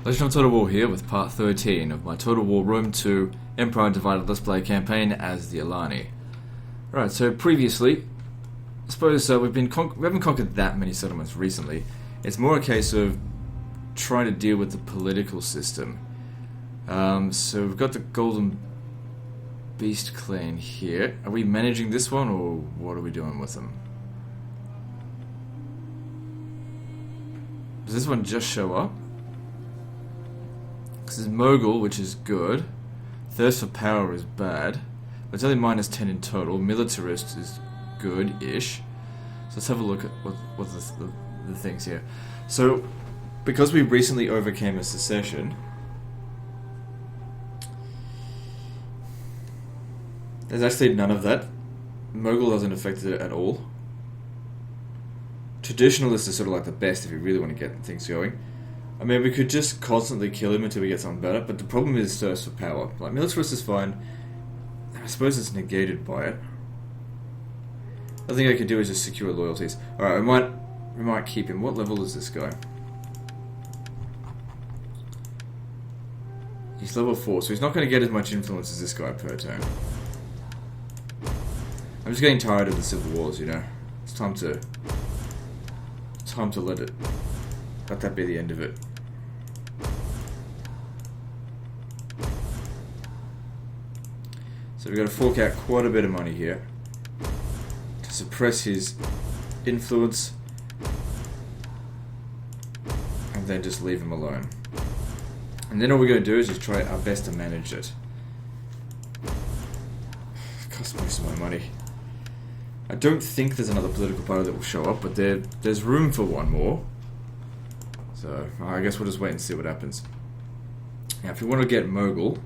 Legend of Total War here with part 13 of my Total War Rome 2 Empire Divided Let's Play campaign as the Alani. Right, so previously, I suppose we haven't conquered that many settlements recently. It's more a case of trying to deal with the political system. So we've got the Golden Beast clan here. Are we managing this one, or what are we doing with them? Does this one just show up? This is Mogul, which is good. Thirst for power is bad. But it's only minus 10 in total. Militarist is good-ish. So let's have a look at what the things here. So, because we recently overcame a secession, there's actually none of that. Mogul hasn't affected it at all. Traditionalist is sort of like the best if you really want to get things going. I mean, we could just constantly kill him until we get something better, but the problem is thirst for power. Like, militarist is fine. I suppose it's negated by it. The thing I could do is just secure loyalties. Alright, we might keep him. What level is this guy? He's level 4, so he's not going to get as much influence as this guy per turn. I'm just getting tired of the civil wars, you know. It's time to let that be the end of it. So we've got to fork out quite a bit of money here to suppress his influence and then just leave him alone. And then all we're going to do is just try our best to manage it. It costs most of my money. I don't think there's another political party that will show up, but there's room for one more. So, I guess we'll just wait and see what happens. Now, if we want to get Mogul,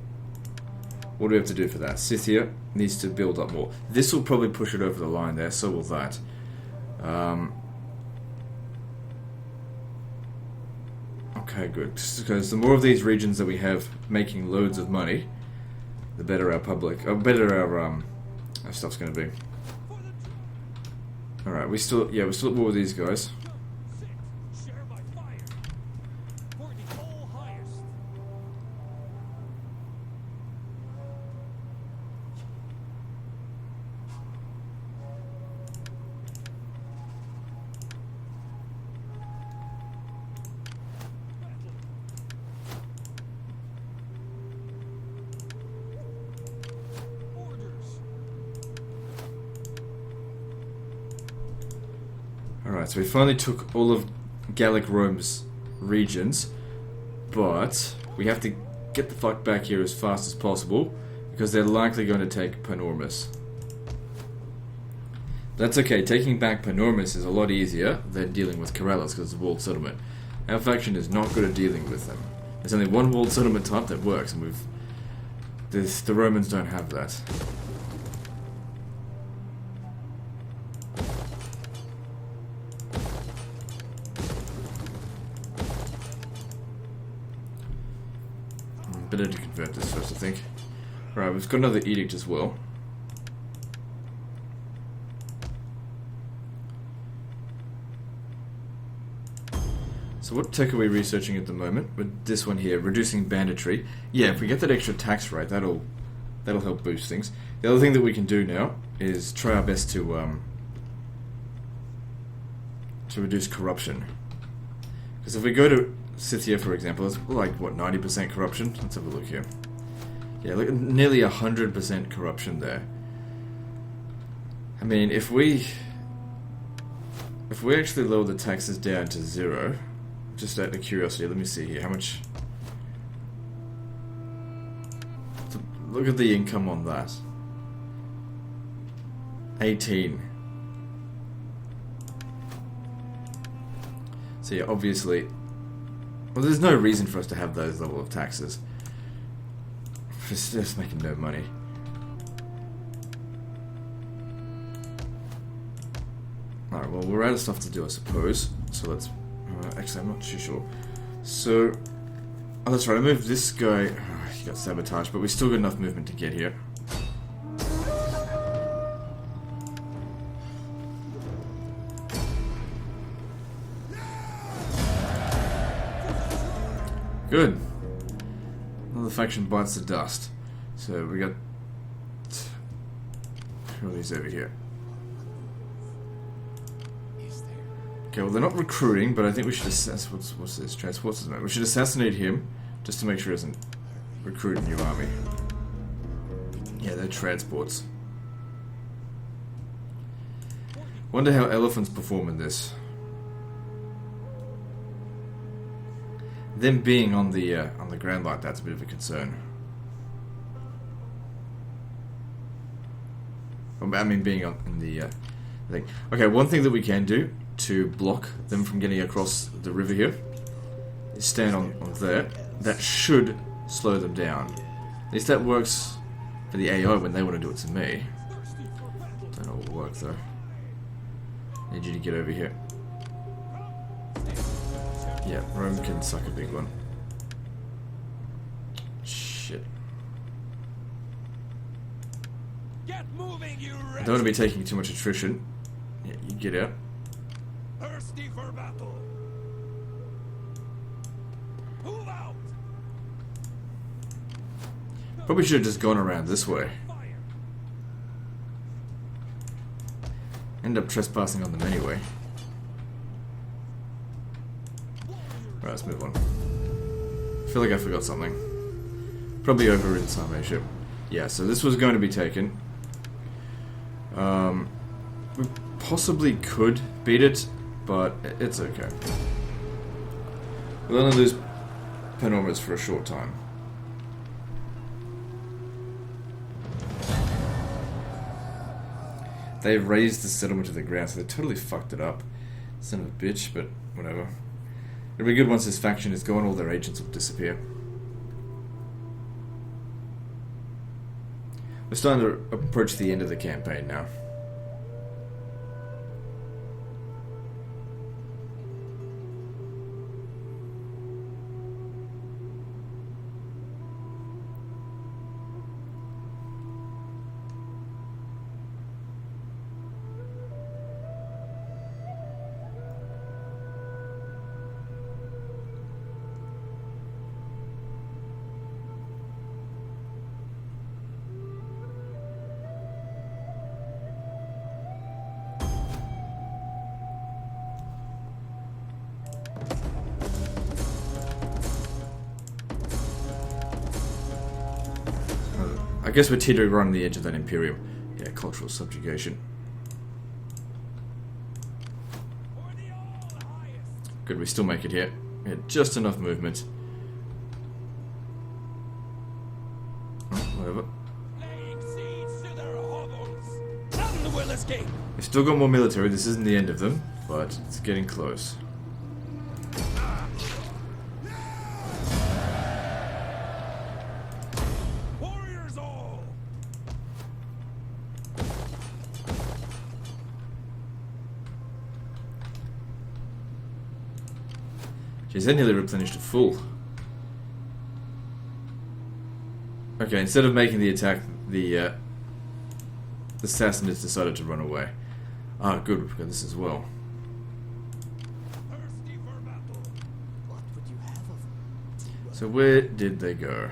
what do we have to do for that? Scythia needs to build up more. This will probably push it over the line there, so will that. Okay, good. Because the more of these regions that we have making loads of money, the better our our stuff's going to be. Alright, we're still at war with these guys. Alright, so we finally took all of Gallic Rome's regions, but we have to get the fuck back here as fast as possible, because they're likely going to take Panormus. That's okay, taking back Panormus is a lot easier than dealing with Corellas, because it's a walled settlement. Our faction is not good at dealing with them. There's only one walled settlement type that works, and the Romans don't have that. Better to convert this first, I think. Right, we've got another edict as well. So what tech are we researching at the moment? With this one here, reducing banditry. Yeah, if we get that extra tax rate, that'll help boost things. The other thing that we can do now is try our best to reduce corruption. Because if we go to Scythia, for example, it's like, what, 90% corruption? Let's have a look here. Yeah, look, nearly 100% corruption there. I mean, if we actually lower the taxes down to 0, just out of curiosity, let me see here, how much... Look at the income on that. 18. So yeah, obviously... Well, there's no reason for us to have those level of taxes. It's just making no money. Alright, well, we're out of stuff to do, I suppose. So let's... actually, I'm not too sure. So... Oh, that's right, I moved this guy... he got sabotaged, but we still got enough movement to get here. Good. Another faction bites the dust. So we got... Who are these over here? Okay, well they're not recruiting, but I think we should assess... What's this? Transport system. We should assassinate him, just to make sure he doesn't recruit a new army. Yeah, they're transports. Wonder how elephants perform in this. Them being on the ground like that's a bit of a concern. I mean, being in the thing. Okay, one thing that we can do to block them from getting across the river here is stand on there. That should slow them down. At least that works for the AI when they want to do it to me. Don't know what will work though. Need you to get over here. Yeah, Rome can suck a big one. Shit. Get moving, you I don't want to be taking too much attrition. Yeah, you get out. thirsty for battle. Move out. Probably should have just gone around this way. Fire. End up trespassing on them anyway. Right, let's move on. I feel like I forgot something. Probably overridden some ship. Yeah, so this was going to be taken. We possibly could beat it, but it's okay. We'll only lose Panormas for a short time. They raised the settlement to the ground, so they totally fucked it up. Son of a bitch, but whatever. It'll be good once this faction is gone, all their agents will disappear. We're starting to approach the end of the campaign now. I guess we're teetering right on the edge of that Imperium. Yeah, cultural subjugation. Good, we still make it here. We had just enough movement. Oh, whatever. We've still got more military. This isn't the end of them, but it's getting close. Jeez, they nearly replenished to full. Okay, instead of making the attack, the Sassanids decided to run away. Ah, good, we've got this as well. So where did they go?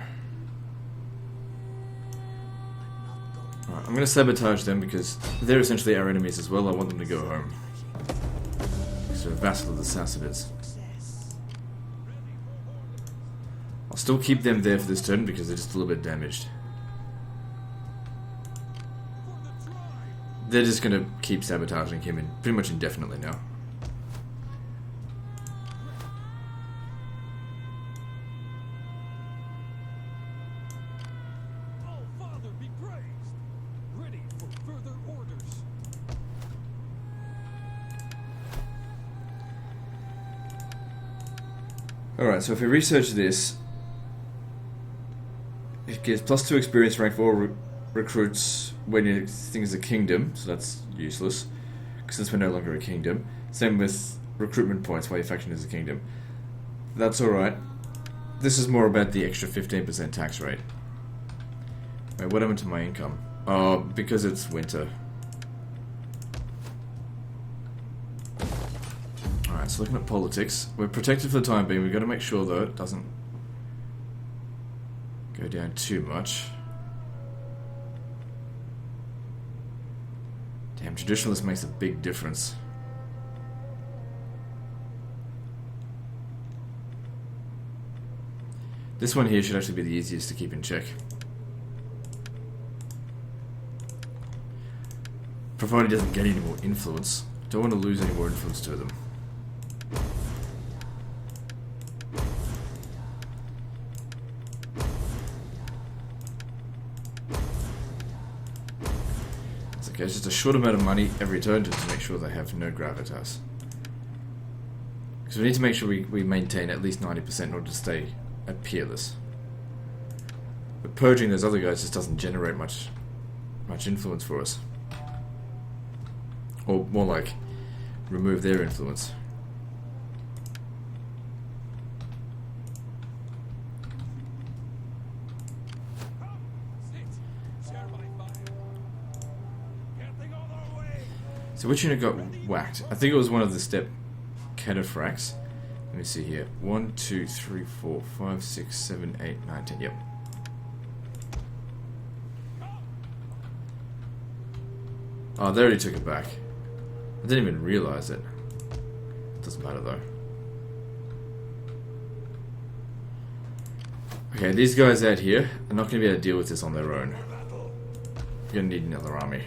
Alright, I'm going to sabotage them because they're essentially our enemies as well. I want them to go home. So, vassal of the Sassanids. I'll still keep them there for this turn because they're just a little bit damaged. They're just going to keep sabotaging him pretty much indefinitely now. Alright, so if we research this, it gives +2 experience rank for all recruits when you think is a kingdom, so that's useless, because since we're no longer a kingdom. Same with recruitment points while your faction is a kingdom. That's alright. This is more about the extra 15% tax rate. Wait, what happened to my income? Oh, because it's winter. Alright, so looking at politics, we're protected for the time being. We've got to make sure though it doesn't go down too much. Damn, traditionalist makes a big difference. This one here should actually be the easiest to keep in check. Provided he doesn't get any more influence. Don't want to lose any more influence to them. It's okay, it's just a short amount of money every turn just to make sure they have no gravitas. Because we need to make sure we maintain at least 90% in order to stay at peerless. But purging those other guys just doesn't generate much influence for us. Or more like, remove their influence. So which unit got whacked? I think it was one of the step cataphracts. Let me see here. 1, 2, 3, 4, 5, 6, 7, 8, 9, 10. Yep. Oh, they already took it back. I didn't even realize it. Doesn't matter though. Okay, these guys out here are not going to be able to deal with this on their own. We're going to need another army.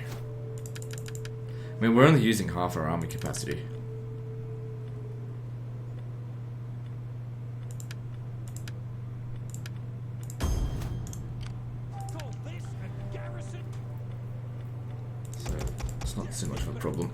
I mean, we're only using half our army capacity. So, it's not too much of a problem.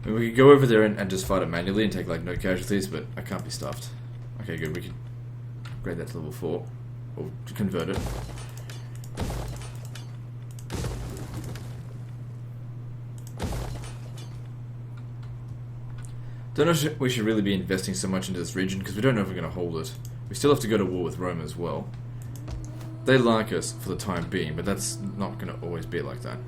I mean, we could go over there and just fight it manually and take like no casualties, but I can't be stuffed. Okay, good. We can upgrade that to level 4 or to convert it. Don't know if we should really be investing so much into this region because we don't know if we're going to hold it. We still have to go to war with Rome as well. They like us for the time being, but that's not going to always be like that.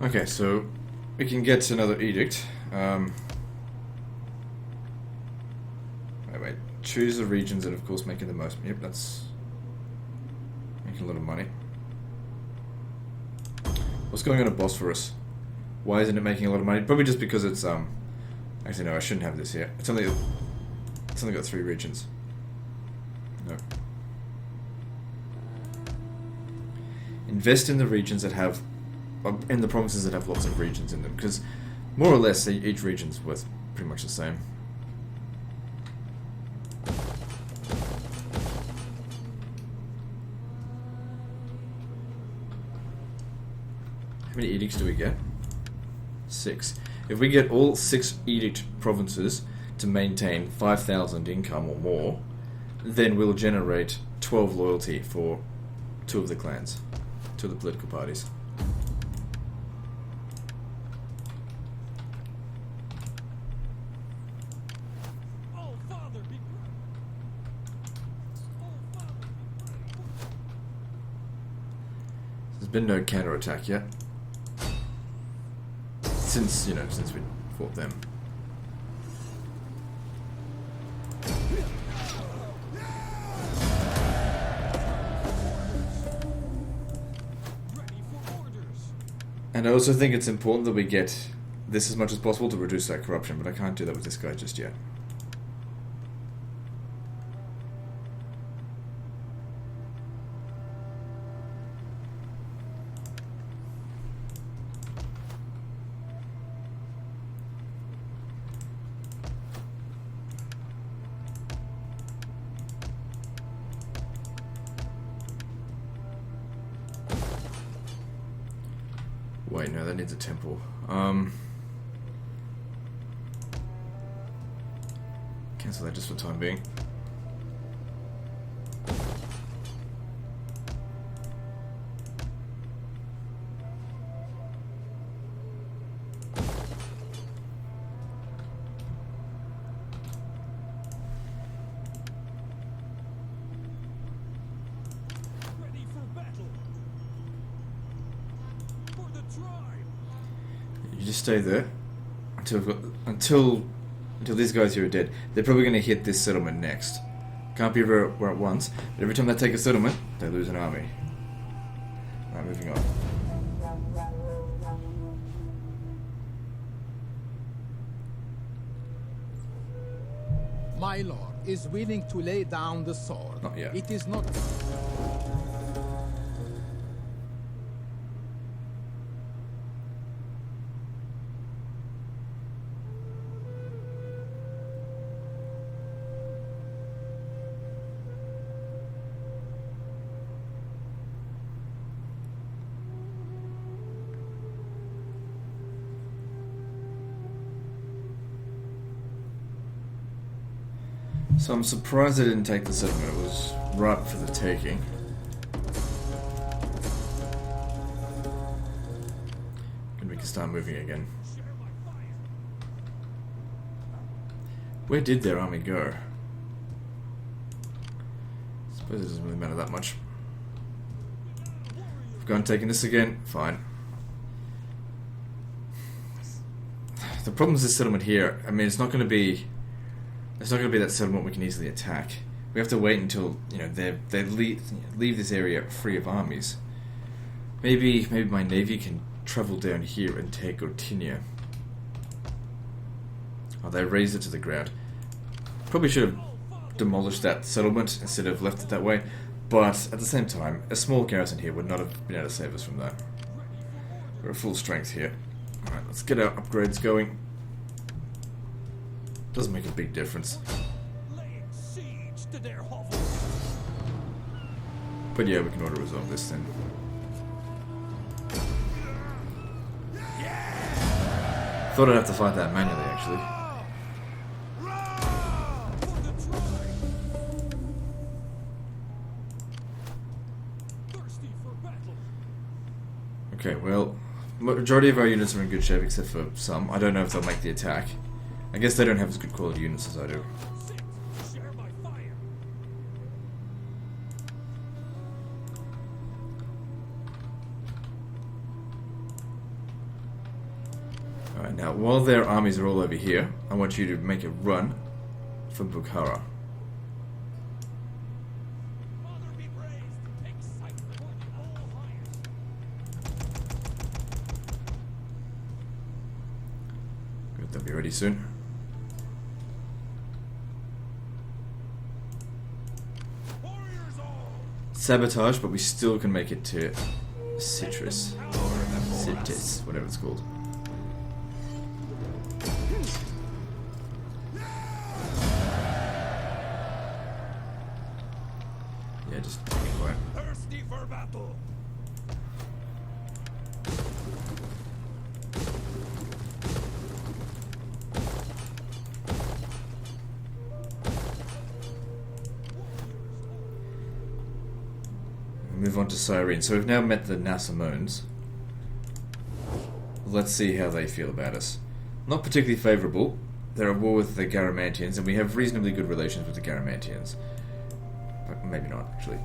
Okay, so we can get another edict. Wait. Choose the regions that, of course, making the most. Yep, that's making a lot of money. What's going on at Bosphorus? Why isn't it making a lot of money? Probably just because it's Actually, no, I shouldn't have this here. It's only got 3 regions. No. Invest in the regions that have. In the provinces that have lots of regions in them, because more or less each region's worth pretty much the same. How many edicts do we get? 6. If we get all 6 edict provinces to maintain 5,000 income or more, then we'll generate 12 loyalty for 2 of the clans, 2 of the political parties. Been no counterattack yet. Since we fought them. And I also think it's important that we get this as much as possible to reduce that corruption, but I can't do that with this guy just yet. Wait, no, that needs a temple. Cancel that just for the time being. Ready for battle. For the tribe. You just stay there until we've got, until these guys here are dead. They're probably going to hit this settlement next. Can't be everywhere at once, but every time they take a settlement, they lose an army. Alright, moving on. My lord is willing to lay down the sword. Not yet. It is not... So I'm surprised they didn't take the settlement. It was ripe for the taking. And we can start moving again. Share my fire. Where did their army go? Suppose it doesn't really matter that much. We've gone taking this again. Fine. The problem is this settlement here. I mean, it's not going to be that settlement we can easily attack. We have to wait until they leave this area free of armies. Maybe my navy can travel down here and take Gortinia. Oh, they razed it to the ground. Probably should have demolished that settlement instead of left it that way. But at the same time, a small garrison here would not have been able to save us from that. We're at full strength here. Alright, let's get our upgrades going. Doesn't make a big difference. Laying siege to their hovel. But yeah, we can auto resolve this then. Thought I'd have to fight that manually actually. For the tribe. Thirsty for battle. Okay, well, majority of our units are in good shape except for some. I don't know if they'll make the attack. I guess they don't have as good quality units as I do. Share my fire. Alright, now while their armies are all over here, I want you to make a run for Bukhara. Father be praised. Take sight before the all hires. Good, they'll be ready soon. Warriors all. Sabotage, but we still can make it to Citrus. Or Citrus, whatever it's called. Yeah, just keep quiet. Thirsty for battle. Move on to Cyrene. So we've now met the Nasamones. Let's see how they feel about us. Not particularly favourable. They're at war with the Garamantians, and we have reasonably good relations with the Garamantians. But maybe not, actually.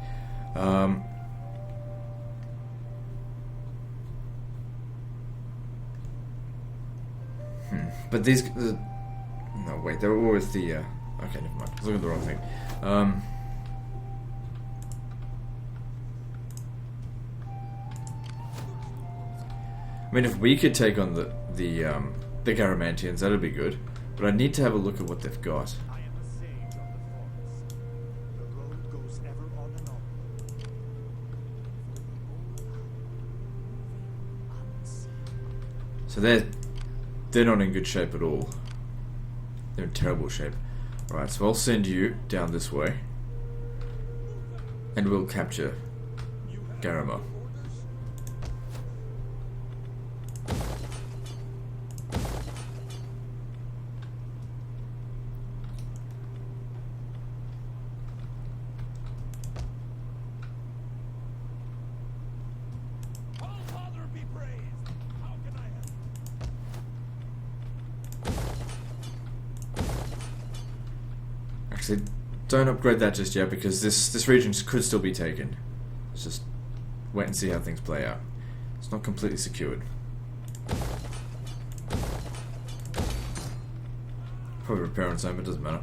But these... no, wait, they're at war with the... okay, never mind. I was looking at the wrong thing. I mean, if we could take on the Garamantians, that'd be good. But I need to have a look at what they've got. I am a sage of the forest. The road goes ever on and on. So they're not in good shape at all. They're in terrible shape. Right, so I'll send you down this way, and we'll capture Garama. Actually, don't upgrade that just yet because this region could still be taken. Let's just wait and see how things play out. It's not completely secured. Probably repair on its own, but it doesn't matter.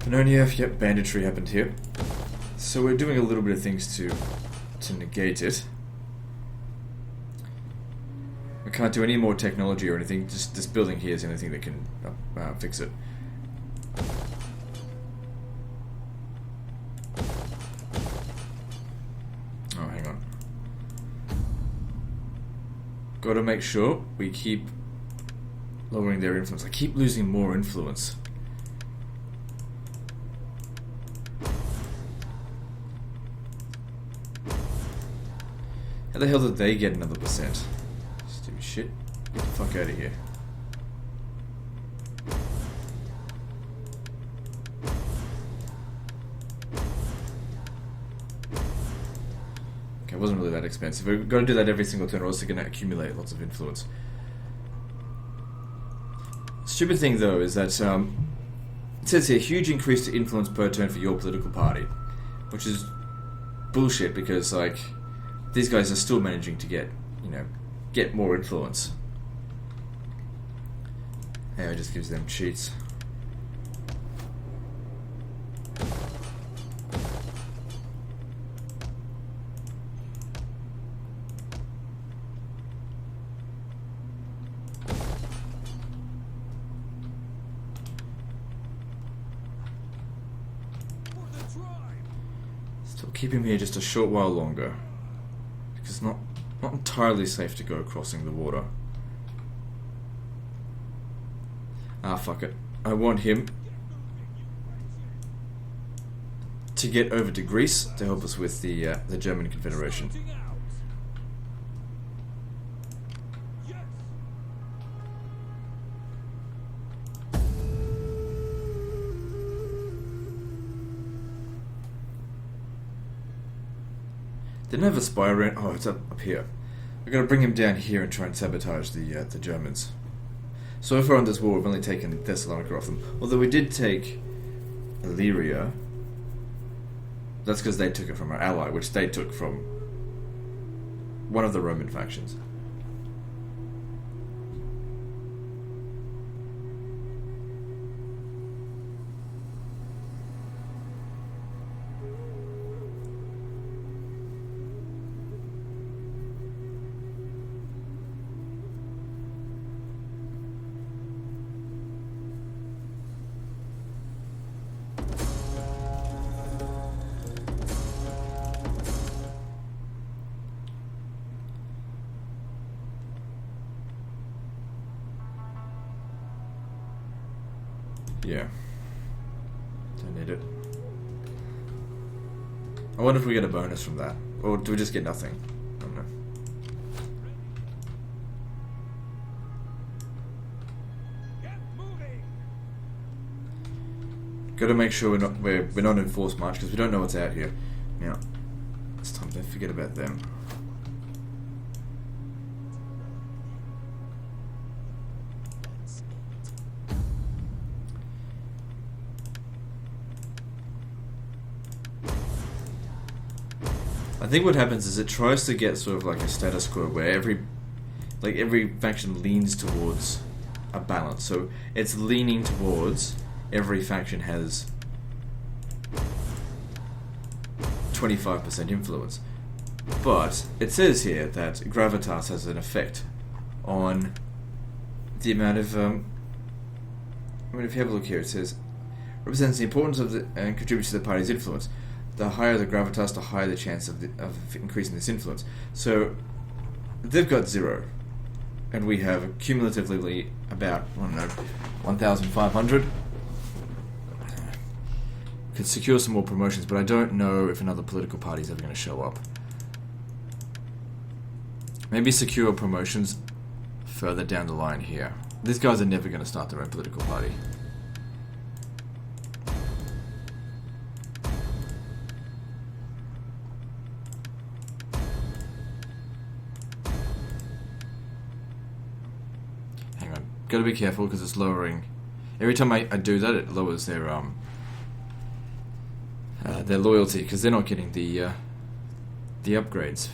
Pannonia, yep, banditry happened here. So we're doing a little bit of things to negate it. We can't do any more technology or anything, just this building here is the only thing that can fix it. Oh, hang on. Gotta make sure we keep lowering their influence. I keep losing more influence. How the hell did they get another percent? Stupid shit. Get the fuck out of here. Okay, it wasn't really that expensive. We've got to do that every single turn or else they're going to accumulate lots of influence. Stupid thing though is that it says here, huge increase to influence per turn for your political party. Which is bullshit because like these guys are still managing to get more influence. Yeah, it just gives them cheats. Still keep him here just a short while longer. It's not entirely safe to go crossing the water. Ah, fuck it. I want him to get over to Greece to help us with the German Confederation. Didn't have a spy around. Oh, it's up here. We're gonna bring him down here and try and sabotage the Germans. So far on this war, we've only taken Thessalonica off them. Although we did take Illyria. That's because they took it from our ally, which they took from one of the Roman factions. Yeah. Don't need it. I wonder if we get a bonus from that. Or do we just get nothing? I don't know. Get moving. Gotta make sure we're not in forced march because we don't know what's out here. Now, it's time to forget about them. I think what happens is it tries to get sort of like a status quo where every faction leans towards a balance. So it's leaning towards every faction has 25% influence. But it says here that gravitas has an effect on the amount of if you have a look here, it says represents the importance of and contributes to the party's influence. The higher the gravitas, the higher the chance of increasing this influence. So they've got 0, and we have cumulatively about 1,500. Could secure some more promotions, but I don't know if another political party is ever going to show up. Maybe secure promotions further down the line here. These guys are never going to start their own political party. gotta be careful because it's lowering. Every time I do that, it lowers their loyalty because they're not getting the upgrades.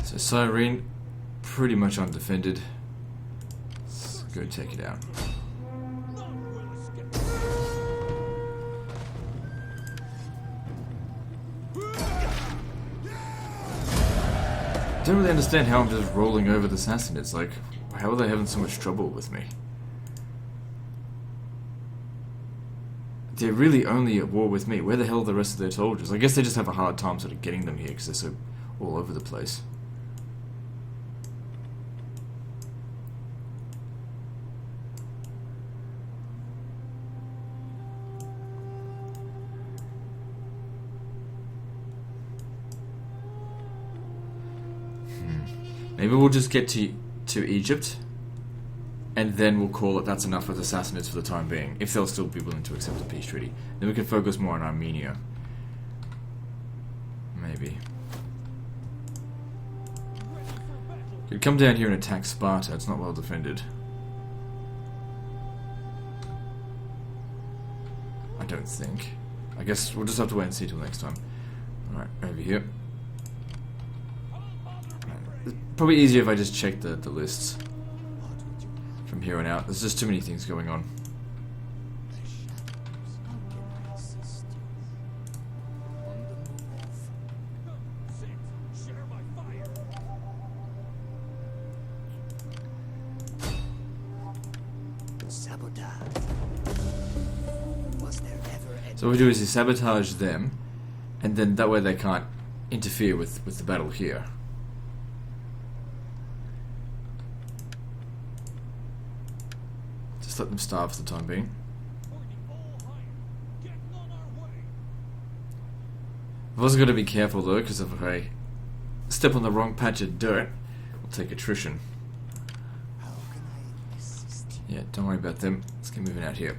So Cyrene, pretty much undefended. Let's go take it out. I don't really understand how I'm just rolling over the Sassanids. Like, how are they having so much trouble with me? They're really only at war with me. Where the hell are the rest of their soldiers? I guess they just have a hard time sort of getting them here because they're so all over the place. Maybe we'll just get to Egypt, and then we'll call it that's enough with the Sassanids for the time being, if they'll still be willing to accept the peace treaty. Then we can focus more on Armenia. Maybe. Could come down here and attack Sparta, it's not well defended. I don't think. I guess we'll just have to wait and see till next time. Alright, over here. Probably easier if I just check the lists from here on out. There's just too many things going on. So what we do is sabotage them, and then that way they can't interfere with the battle here. Just let them starve for the time being. I've also got to be careful though, because if I step on the wrong patch of dirt, we'll take attrition. Yeah, don't worry about them. Let's get moving out here.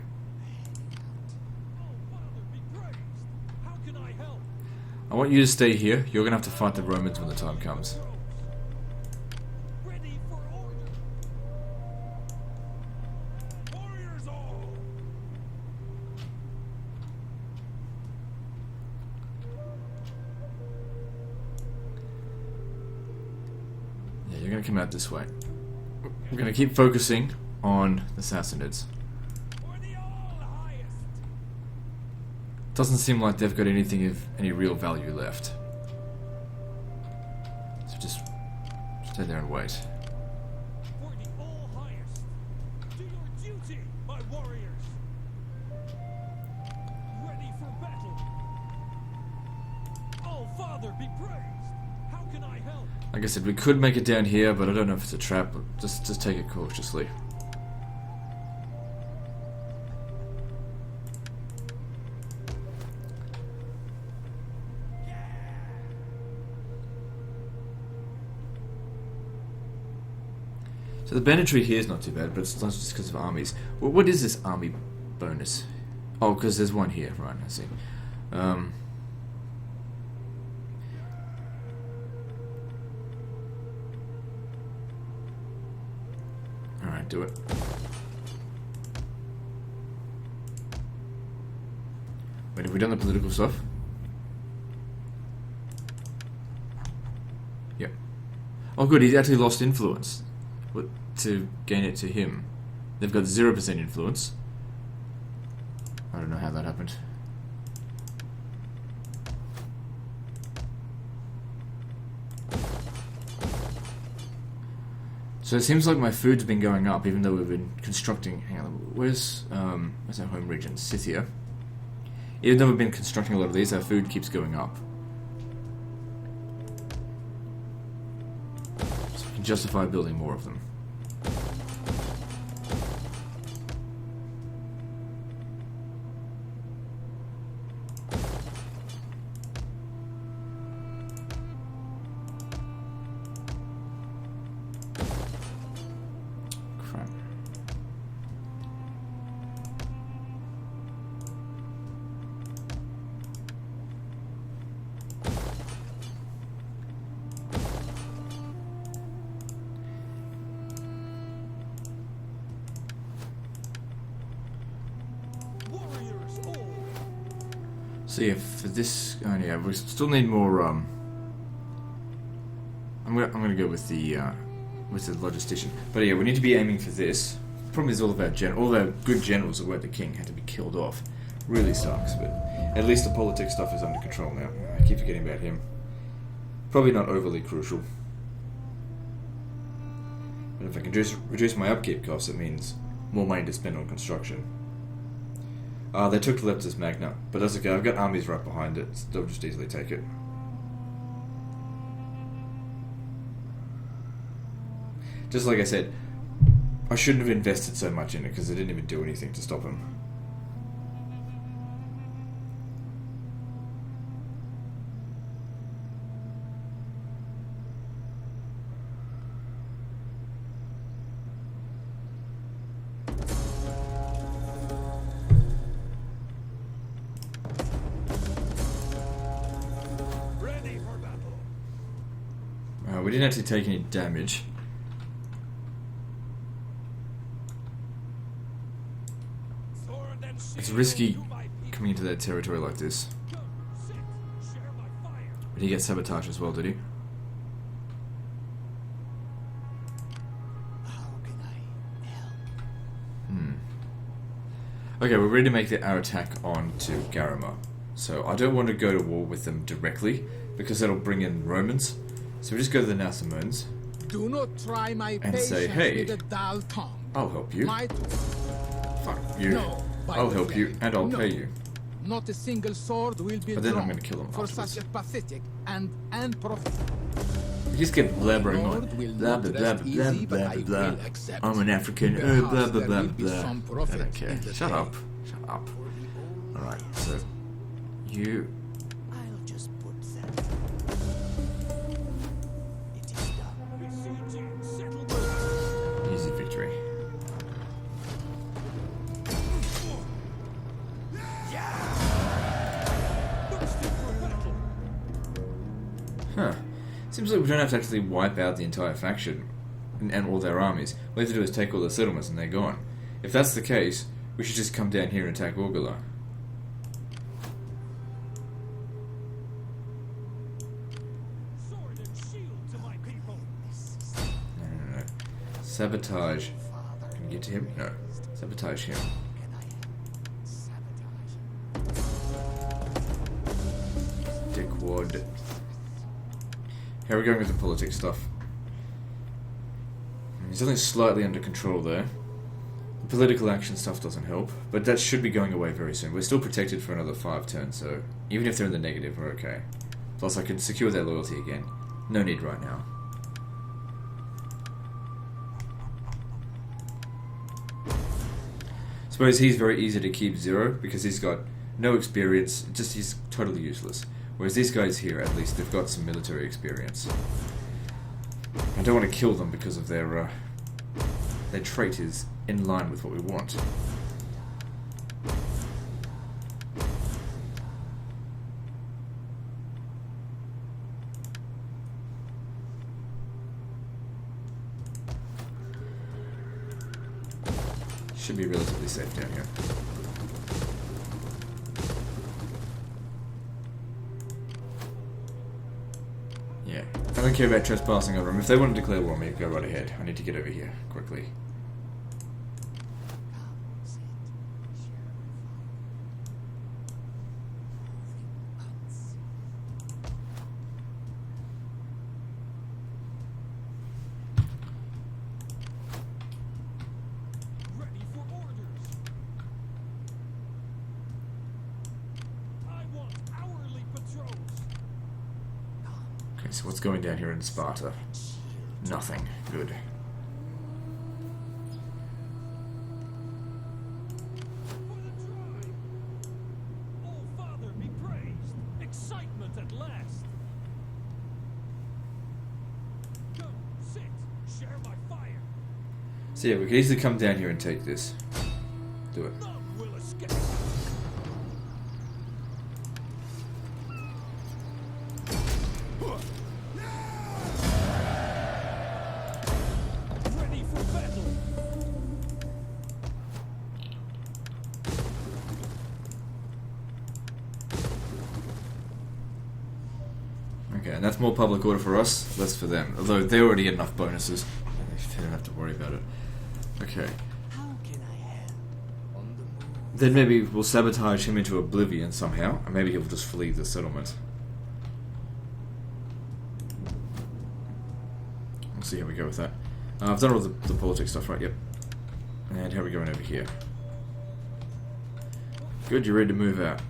I want you to stay here. You're going to have to fight the Romans when the time comes. Ready for order. Warriors all. Yeah, you're going to come out this way. We're going to keep focusing on the Sassanids. Doesn't seem like they've got anything of any real value left. So just stay there and wait. For the all highest. Do your duty, my warriors. Ready for battle. Oh, Father, be praised. How can I help? Like I said, we could make it down here, but I don't know if it's a trap. Just take it cautiously. So the banditry here is not too bad, but it's not just because of armies. Well, what is this army bonus? Oh, because there's one here. Right, I see. Alright, do it. Wait, have we done the political stuff? Yep. Oh good, he's actually lost influence. To gain it to him. They've got 0% influence. I don't know how that happened. So it seems like my food's been going up even though we've been constructing... Hang on, where's our home region? Scythia. Even though we've been constructing a lot of these, our food keeps going up. So we can justify building more of them. So yeah, for this, oh yeah, we still need more. I'm gonna go with the logistician. But yeah, we need to be aiming for this. Problem is, all of our good generals that were the king had to be killed off. Really sucks, but at least the politics stuff is under control now. I keep forgetting about him. Probably not overly crucial. But if I can just reduce my upkeep costs, it means more money to spend on construction. They took Leptis Magna, but that's okay. I've got armies right behind it. They'll just easily take it. Just like I said, I shouldn't have invested so much in it because I didn't even do anything to stop him. Ready for battle. We didn't actually take any damage. Sword and It's shield risky to my people. coming into their territory like this. Come, sit, share my fire. But he gets sabotage as well, did he? How can I help? Okay, we're ready to make our attack on to Garima. So I don't want to go to war with them directly, because that'll bring in Romans. So we just go to the Nasamones. Do not try my And patience say, "Hey, with a dull tongue. I'll help you. My Fuck you. No, by I'll the help you, flag. and I'll No. pay you. Not a single sword will be But then I'm drawn gonna kill him for afterwards. such a pathetic and unprofitable. You just kept blabbering Lord on. will Blah, not blah, blah, rest blah, easy, blah, but blah, I blah. will accept. I'm an African. Perhaps Blah, blah, there blah, will be blah. some I profit don't care. in the Shut tale. up. Shut up. Alright, so you. I'll just put that. It is done. Besieging settlement. Easy victory. Bursting for battle. Huh. Seems like we don't have to actually wipe out the entire faction and all their armies. All we have to do is take all the settlements and they're gone. If that's the case, we should just come down here and attack Orgula. Sword and shield to my people. No. Sabotage. Father, Can we get to him? No. Sabotage him. can I sabotage? Dickwad. How are we going with the politics stuff? He's only slightly under control there. The political action stuff doesn't help, but that should be going away very soon. We're still protected for another 5 turns, so even if they're in the negative, we're okay. Plus, I can secure their loyalty again. No need right now. Suppose he's very easy to keep 0 because he's got no experience, just he's totally useless. Whereas these guys here, at least, they've got some military experience. I don't want to kill them because of their trait is in line with what we want. Should be relatively safe down here. Yeah. I don't care about trespassing over them. If they want to declare war on me, go right ahead. I need to get over here quickly. Come, sit, share my fire. Moving once. Ready for orders. I want hourly patrols. Okay, so what's going down here in Sparta? Nothing. Good. For the tribe. Oh, Father, be praised. Excitement at last. Come, sit, share my fire. So yeah, we can easily come down here and take this. Do it. None will escape. Ready for battle. And that's more public order for us, less for them. Although they already get enough bonuses. They don't have to worry about it. Okay. How can I help? On the move. Then maybe we'll sabotage him into oblivion somehow. Or maybe he'll just flee the settlement. We'll see how we go with that. I've done all the politics stuff, right? Yep. And how are we going over here? Good, you're ready to move out.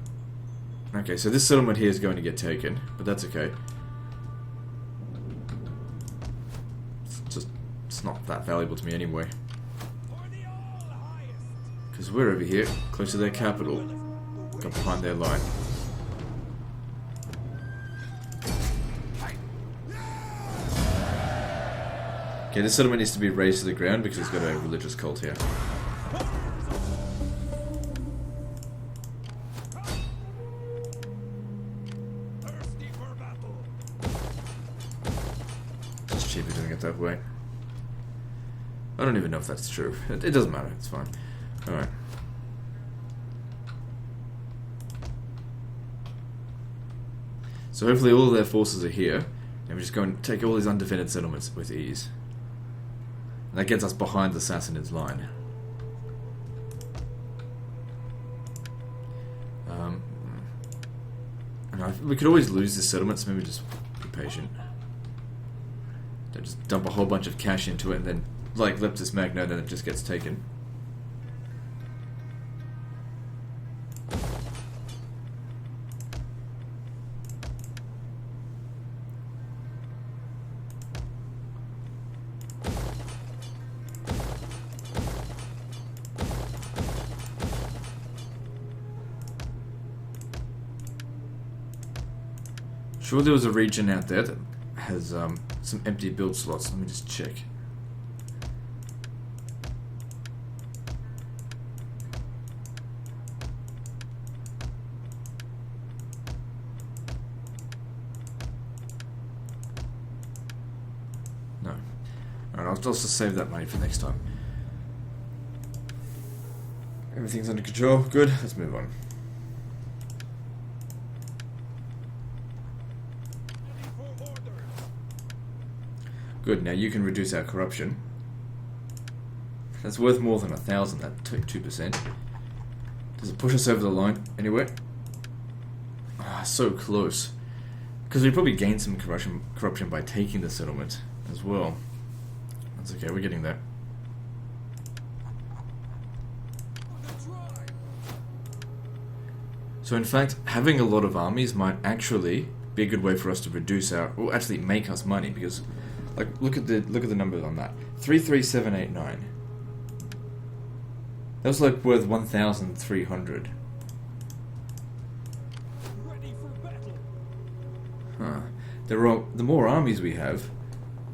Okay, so this settlement here is going to get taken, but that's okay. It's not that valuable to me anyway. Because we're over here, close to their capital. Got behind their line. Okay, this settlement needs to be razed to the ground because it's got a religious cult here. It's cheaper doing it that way. I don't even know if that's true. It doesn't matter, it's fine. Alright. So hopefully all of their forces are here, and we just go and take all these undefended settlements with ease. And that gets us behind the Sassanids' line. We could always lose this settlement, so maybe just be patient. Don't just dump a whole bunch of cash into it and then, like Leptis Magna, then it just gets taken. Sure, there was a region out there that has some empty build slots. Let me just check. No. Alright, I'll also save that money for next time. Everything's under control. Good. Let's move on. Good, now you can reduce our corruption. That's worth more than 1,000, that 2%. Does it push us over the line anywhere? Ah, so close. Because we probably gained some corruption by taking the settlement as well. That's okay, we're getting there. So in fact, having a lot of armies might actually be a good way for us to reduce our, or actually make us money, because like look at the numbers on that. 33789. That was like worth 1,300. Ready for battle. Huh. The more armies we have,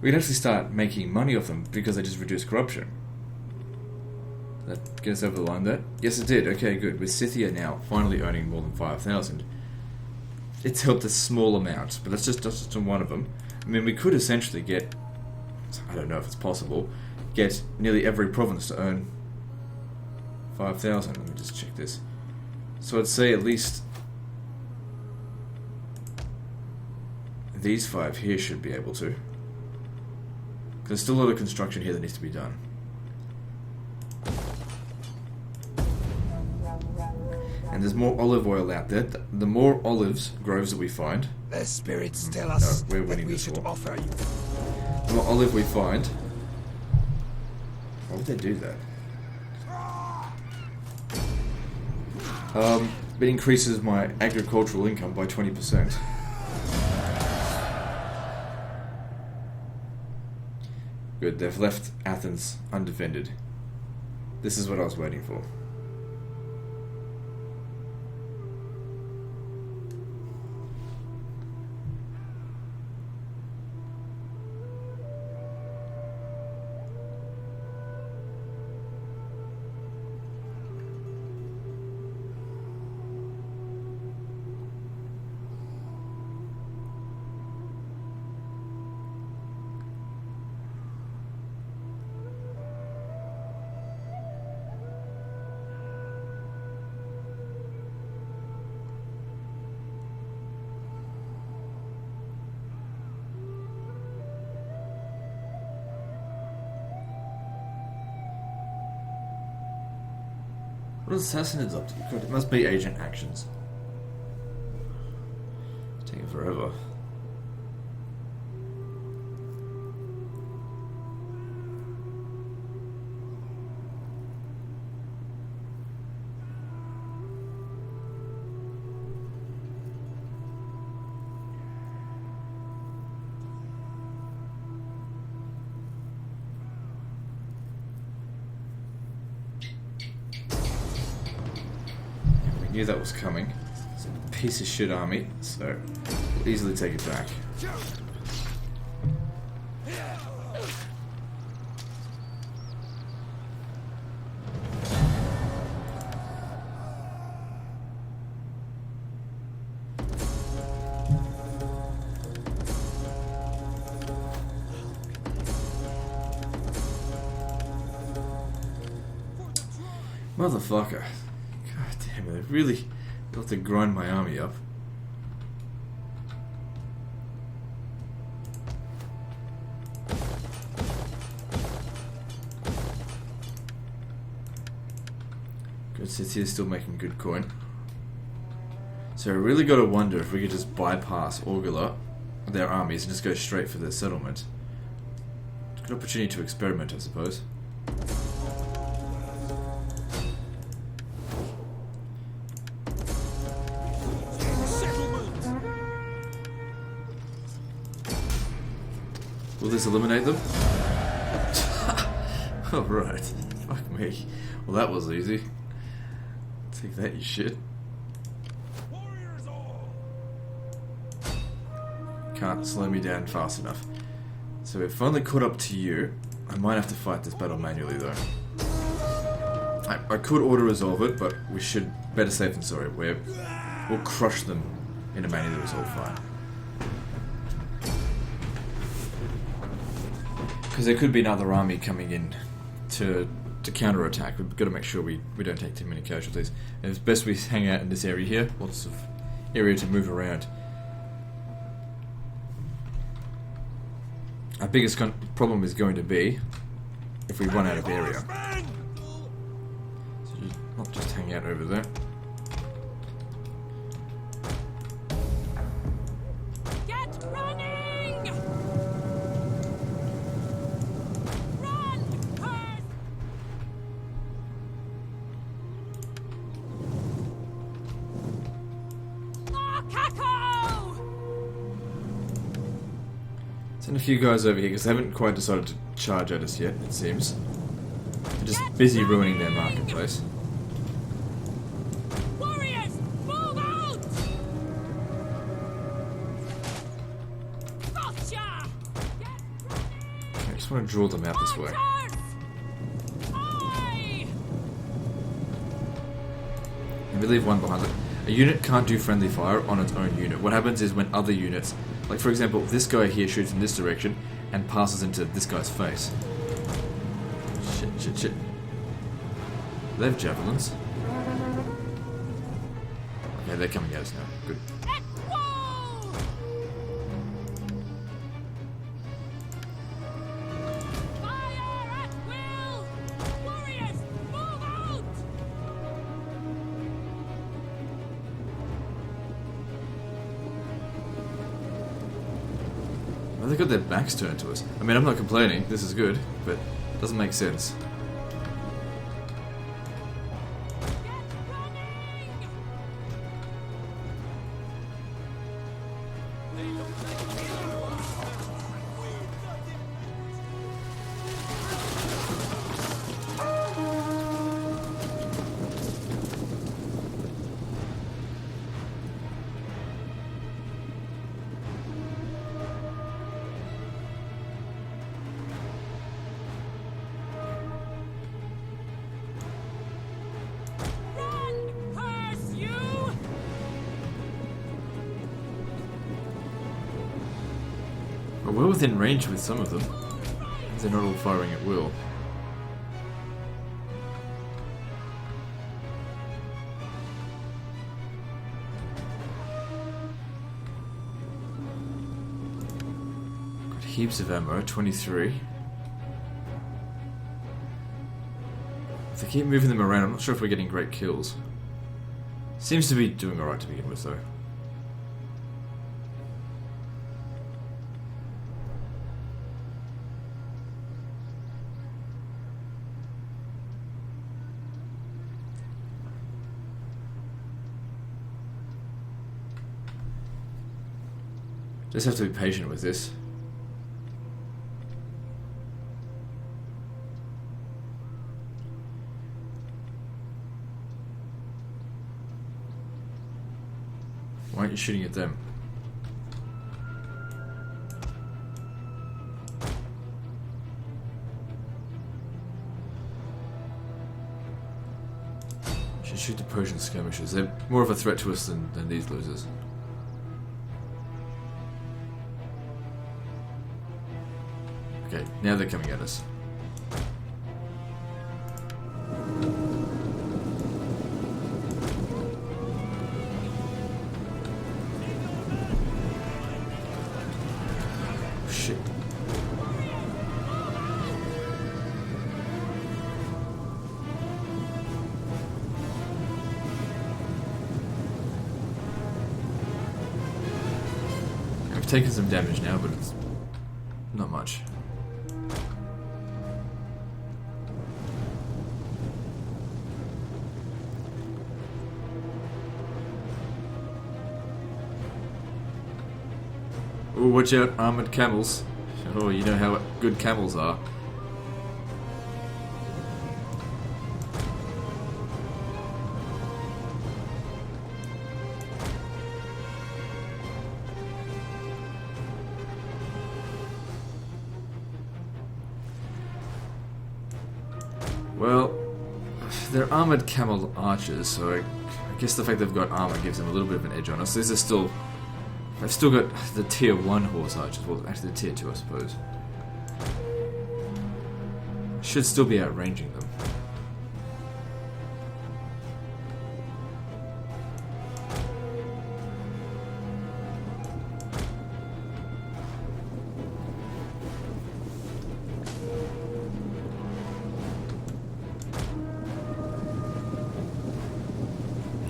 we can actually start making money off them because they just reduce corruption. Did that get us over the line there? Yes, it did. Okay, good. With Scythia now finally earning more than 5,000. It's helped a small amount, but that's just on one of them. I mean, we could essentially get, I don't know if it's possible, get nearly every province to earn 5,000. Let me just check this. So I'd say at least these 5 here should be able to. There's still a lot of construction here that needs to be done. And there's more olive oil out there. The more olives groves that we find, The spirits tell us we're that winning we this should war. offer you. The more olive we find. Why would they do that? It increases my agricultural income by 20%. Good, they've left Athens undefended. This is what I was waiting for. What are assassins up to? God, it must be agent actions. It's taking forever. Knew that was coming. It's a piece of shit army, so we'll easily take it back. Motherfucker. God damn it, I really have to grind my army up. Good City is still making good coin. So I really got to wonder if we could just bypass Orgula, their armies, and just go straight for their settlement. Good opportunity to experiment, I suppose. Will this eliminate them? Alright. Fuck me. Well, that was easy. Take that, you shit. Can't slow me down fast enough. So we've finally caught up to you. I might have to fight this battle manually, though. I could auto-resolve it, but we should... Better safe than sorry. We'll crush them in a manually resolve fight. Because there could be another army coming in to counter-attack. We've got to make sure we don't take too many casualties. And it's best we hang out in this area here. Lots of area to move around. Our biggest problem is going to be if we run out of area. So not just hang out over there. Send a few guys over here because they haven't quite decided to charge at us yet, it seems. They're just busy ruining their marketplace. Warriors, move out! Gotcha! I just want to draw them out this way. And we leave one behind it. A unit can't do friendly fire on its own unit. What happens is when other units, like for example, this guy here shoots in this direction and passes into this guy's face. Shit. They have javelins. Okay, they're coming at us now. Good. Well, they've got their backs turned to us. I mean, I'm not complaining. This is good, but it doesn't make sense. We're within range with some of them. They're not all firing at will. Got heaps of ammo, 23. If they keep moving them around, I'm not sure if we're getting great kills. Seems to be doing alright to begin with, though. Just have to be patient with this. Why aren't you shooting at them? Should shoot the Persian skirmishers. They're more of a threat to us than these losers. Okay, now they're coming at us. Shit. I've taken some damage now, but it's not much. Ooh, watch out, armored camels. Oh, you know how good camels are. Well, they're armored camel archers, so I guess the fact they've got armor gives them a little bit of an edge on us. These are still... I've still got the tier 1 horse archers, well actually the tier 2 I suppose. Should still be outranging them.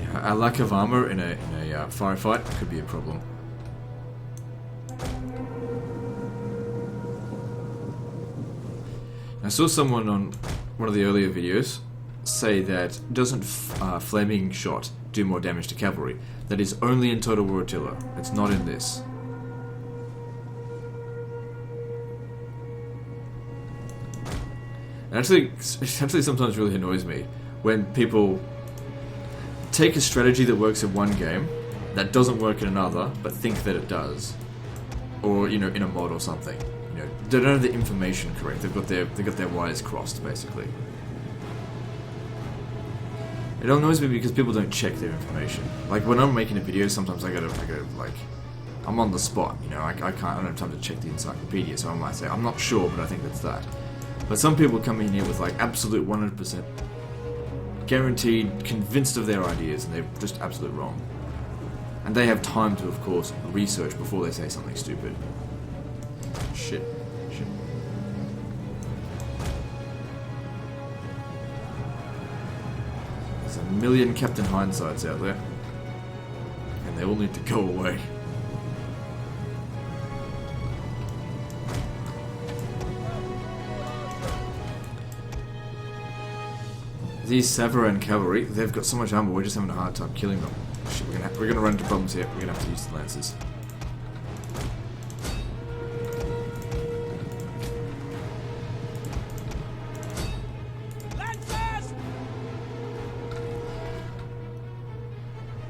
Yeah, a lack of armor in a firefight could be a problem. I saw someone on one of the earlier videos say that doesn't flaming shot do more damage to cavalry. That is only in Total War Attila. It's not in this. And actually, it actually sometimes really annoys me when people take a strategy that works in one game that doesn't work in another, but think that it does, or you know, in a mod or something. You know, they don't have the information correct. They've got their wires crossed, basically. It annoys me because people don't check their information. Like when I'm making a video, sometimes I gotta like, I'm on the spot. You know, I don't have time to check the encyclopedia, so I might say I'm not sure, but I think that's that. But some people come in here with like absolute 100% guaranteed, convinced of their ideas, and they're just absolute wrong. And they have time to, of course, research before they say something stupid. Shit. There's a million Captain Hindsights out there. And they all need to go away. These Savaran cavalry, they've got so much armor, we're just having a hard time killing them. Shit, we're gonna run into problems here. We're gonna have to use the lances.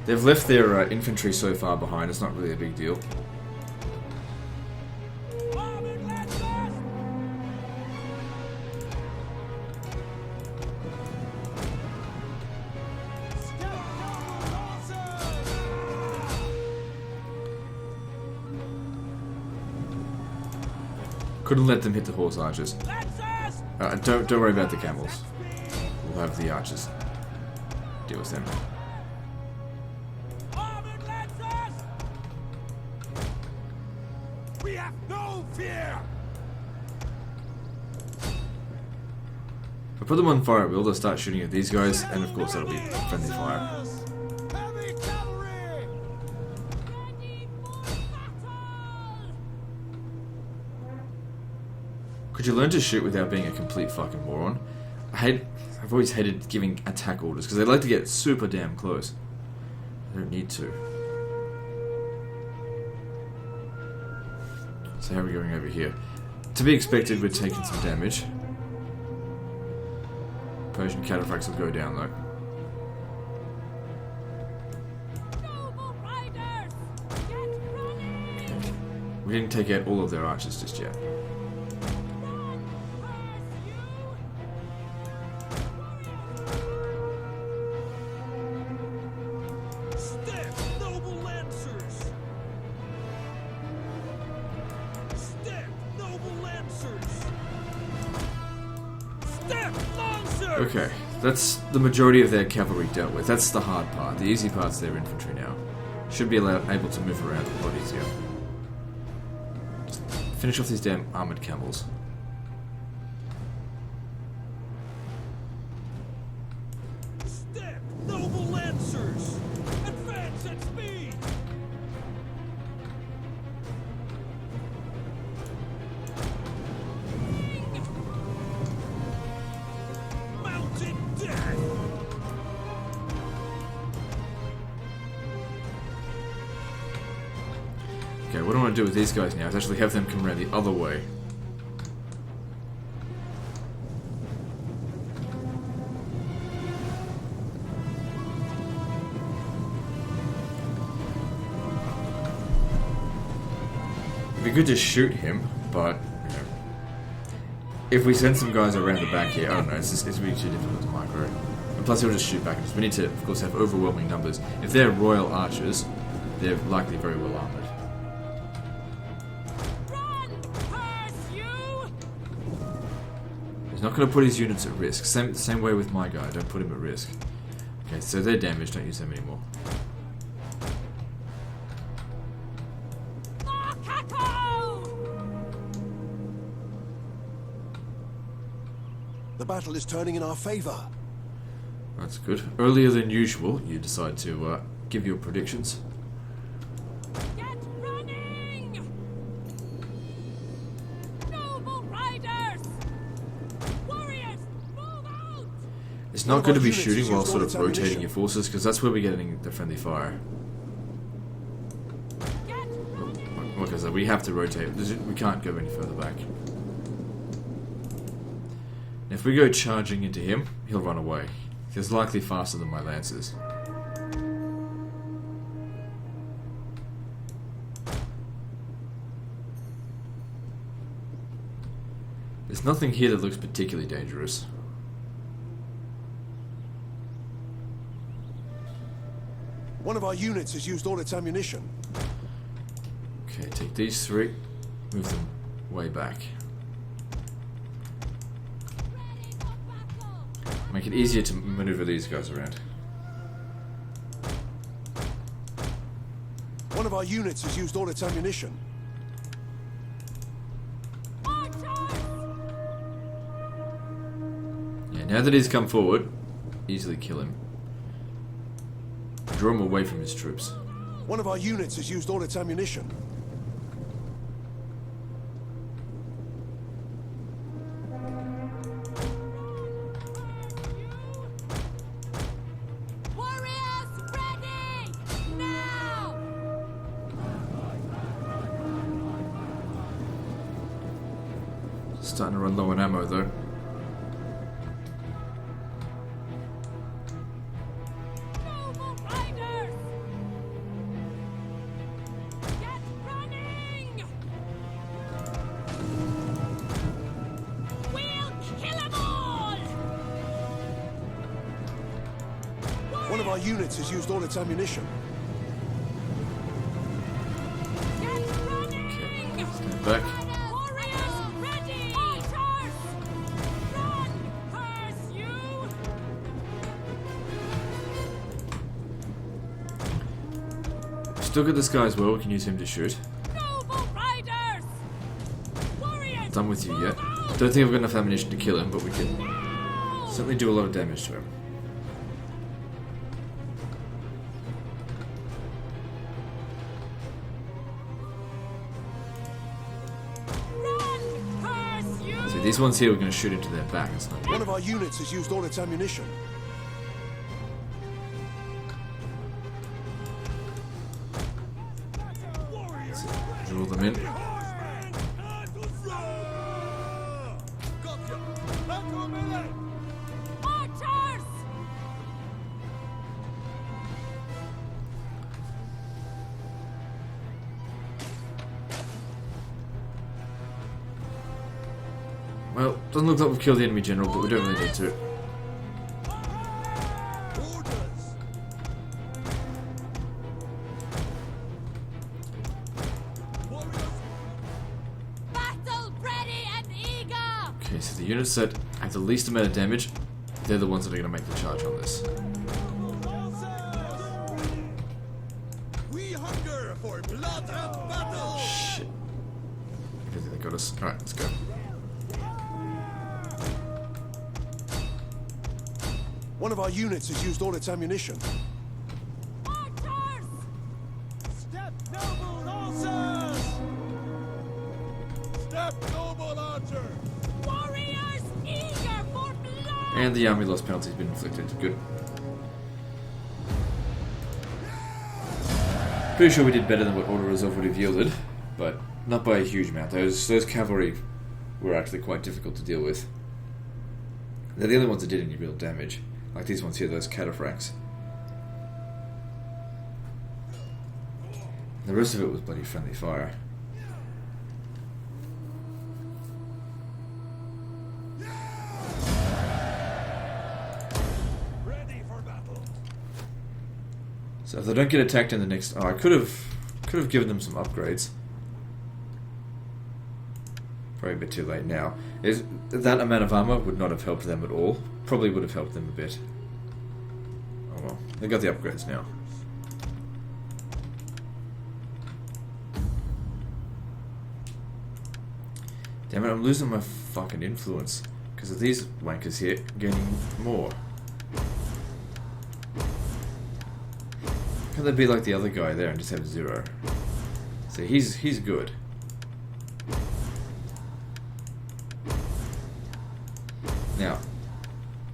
They've left their infantry so far behind, it's not really a big deal. Couldn't let them hit the horse archers. Don't worry about the camels. We'll have the archers deal with them. We have no fear. If I put them on fire at will, they'll start shooting at these guys, and of course that'll be friendly fire. Heavy cavalry! Ready for battle! Could you learn to shoot without being a complete fucking moron? I've always hated giving attack orders, because they like to get super damn close. I don't need to. So how are we going over here? To be expected, we're taking some damage. Persian cataphracts will go down though. Noble riders! Get running! We didn't take out all of their archers just yet. Run! Pursue! Step, noble lancers! Step, noble lancers! Step, lancers! Okay, that's the majority of their cavalry dealt with. That's the hard part. The easy part's their infantry now. Should be able to move around a lot easier. Just finish off these damn armored camels. Step, noble lancers! Advance at speed! Mounted death! Okay, what I want to do with these guys now is actually have them come around the other way. It'd be good to shoot him, but you know, if we send some guys around the back here, I don't know, it's really too difficult to micro. And plus he'll just shoot back at us. We need to, of course, have overwhelming numbers. If they're royal archers, they're likely very well armored. Run! Pursue! He's not going to put his units at risk. Same way with my guy, don't put him at risk. Okay, so they're damaged, don't use them anymore. The battle is turning in our favor. That's good. Earlier than usual, you decide to give your predictions. Get running! Noble riders! Warriors, move out! It's not good to be shooting while sort of rotating your forces, because that's where we're getting the friendly fire. Get running! Like I said, we have to rotate. We can't go any further back. If we go charging into him, he'll run away. He's likely faster than my lancers. There's nothing here that looks particularly dangerous. One of our units has used all its ammunition. Okay, take these three, move them way back. Ready for battle! Make it easier to maneuver these guys around. One of our units has used all its ammunition. Archers! Yeah, now that he's come forward, easily kill him. Draw him away from his troops. One of our units has used all its ammunition. Warriors, ready! Now! Starting to run low on ammo though. Noble riders! Get running! We'll kill 'em all! One of our units has used all its ammunition. Get running! Stand back. Warriors, ready! Archers! Run! Pursue! Still got this guy as well, we can use him to shoot. Noble riders! Warriors! Done with you yet. Don't think I've got enough ammunition to kill him, but we can. Now! Certainly do a lot of damage to him. Run, curse you! See, these ones here we're going to shoot into their back. It's not One good. of our units has used all its ammunition. Draw them in. Archers! Well, doesn't look like we've killed the enemy general, but we don't really need to. Battle ready and eager! Okay, so the units that have the least amount of damage, they're the ones that are going to make the charge on this. We hunger for blood and battle. Shit. I don't think they got us. Alright, let's go. One of our units has used all its ammunition. Archers! Step noble archers! Step noble archer! Warriors eager for blood! And the army loss penalty has been inflicted. Good. Pretty sure we did better than what Order Resolve would have yielded, but not by a huge amount. Those cavalry were actually quite difficult to deal with. They're the only ones that did any real damage. Like these ones here, those cataphracts. The rest of it was bloody friendly fire. Ready for battle. So if they don't get attacked in the next... Oh, I could have given them some upgrades. Probably a bit too late now. That amount of armor would not have helped them at all. Probably would have helped them a bit. Oh well, they got the upgrades now. Damn it, I'm losing my fucking influence. Because of these wankers here gaining more. Can they be like the other guy there and just have 0? So he's good. Now,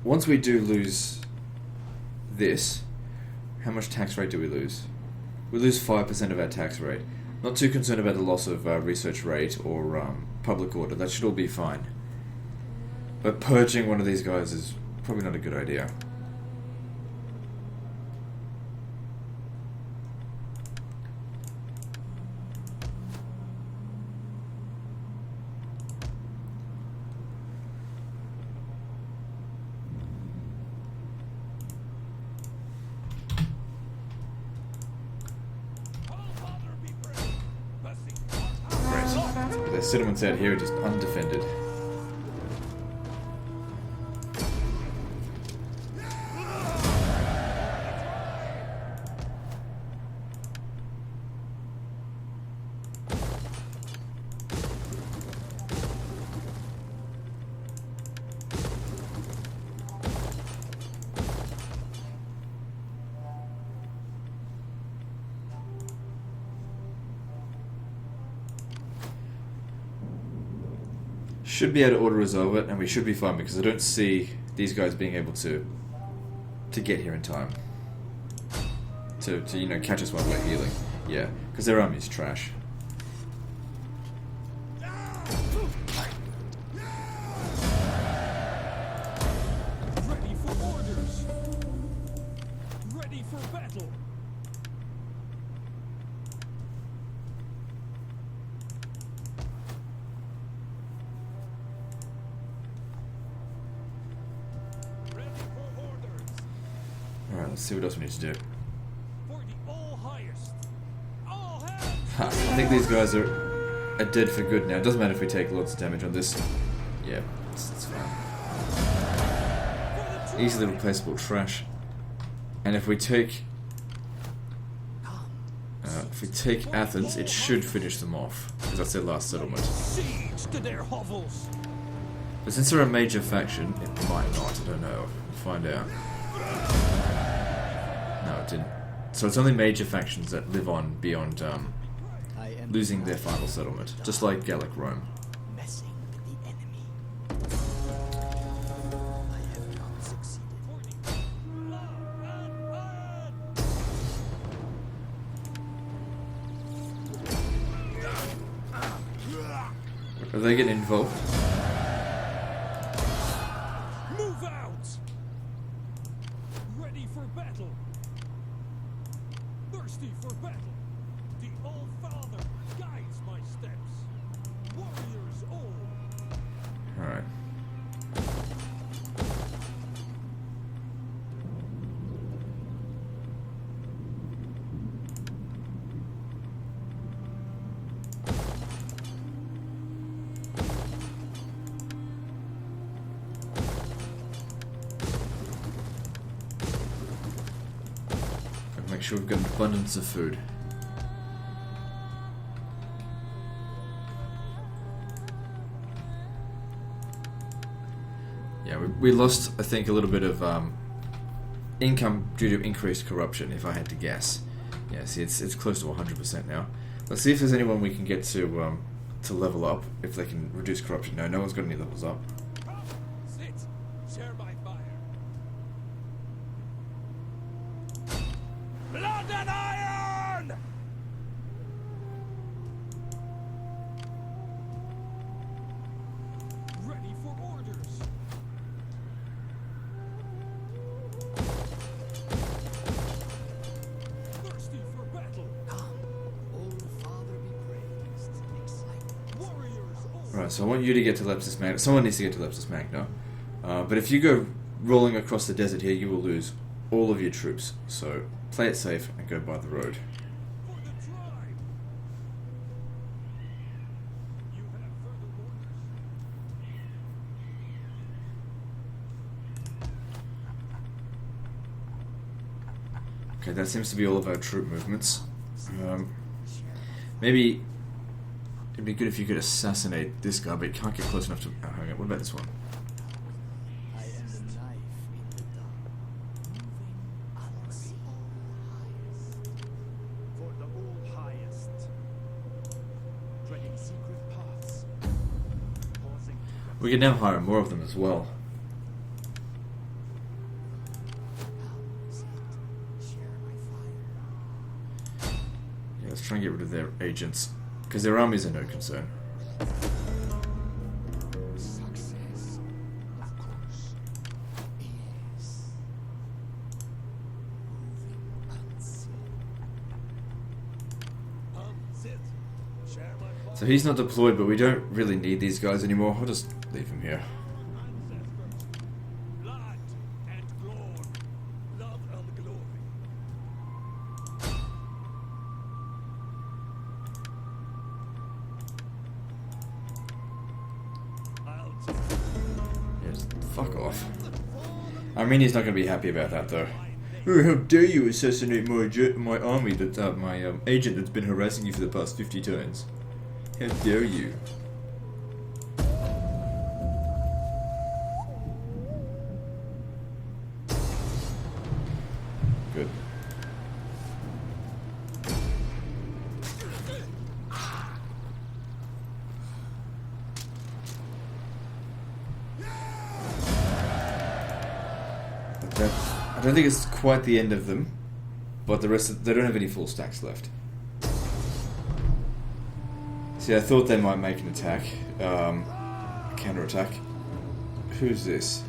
once we do lose this, how much tax rate do we lose? We lose 5% of our tax rate. Not too concerned about the loss of research rate or public order. That should all be fine. But purging one of these guys is probably not a good idea. The settlements out here are just undefended. Should be able to auto-resolve it, and we should be fine because I don't see these guys being able to get here in time to you know, catch us while we're healing. Yeah, because their army's trash. Ready for orders. Ready for battle. Ready for orders. Alright, let's see what else we need to do. For the all highest. All hands. Ha, I think these guys are dead for good now. It doesn't matter if we take lots of damage on this. Yeah, it's fine. Easily replaceable trash. And if we take Athens, it should finish them off because that's their last settlement. Siege to their hovels. But since they're a major faction, it might not, I don't know. We'll find out. No, it didn't. So it's only major factions that live on beyond losing their final settlement, just like Gallic Rome. Messing with the enemy. I have not succeeded. Are they getting involved? Move out! Ready for battle! Thirsty for battle! The All-Father guides my steps! Warriors all! Alright. Make sure we've got an abundance of food. Yeah, we lost, I think, a little bit of income due to increased corruption, if I had to guess. Yeah, see, it's close to 100% now. Let's see if there's anyone we can get to level up, if they can reduce corruption. No, no one's got any levels up. Sit! Share my fire! Blood and iron! Ready for orders! Thirsty for battle! Old Father be praised. Excitement. Warriors all! Right, so I want you to get to Lepsis Magna. Someone needs to get to Lepsis Magna. But if you go rolling across the desert here, you will lose all of your troops. So play it safe and go by the road. For the tribe! You have further orders? Okay, that seems to be all of our troop movements. Maybe it'd be good if you could assassinate this guy, but you can't get close enough to... Oh, hang on, what about this one? I am the knife in the dark, moving for the all highest, treading secret paths, pausing. We can now hire more of them as well. Share my fire. Yeah, let's try and get rid of their agents, because their armies are no concern. Success, of course, is moving unseen. Sit! Share my fire! So he's not deployed, but we don't really need these guys anymore. I'll just leave him here. Ancestors! Blood and glory! Love and glory! Out! Yes, fuck off. Armenia's not going to be happy about that, though. Oh, how dare you assassinate my army, my agent that's been harassing you for the past 50 turns. How dare you? Good. I don't think it's quite the end of them, but the rest they don't have any full stacks left. See, I thought they might make an attack, counter-attack. Who's this?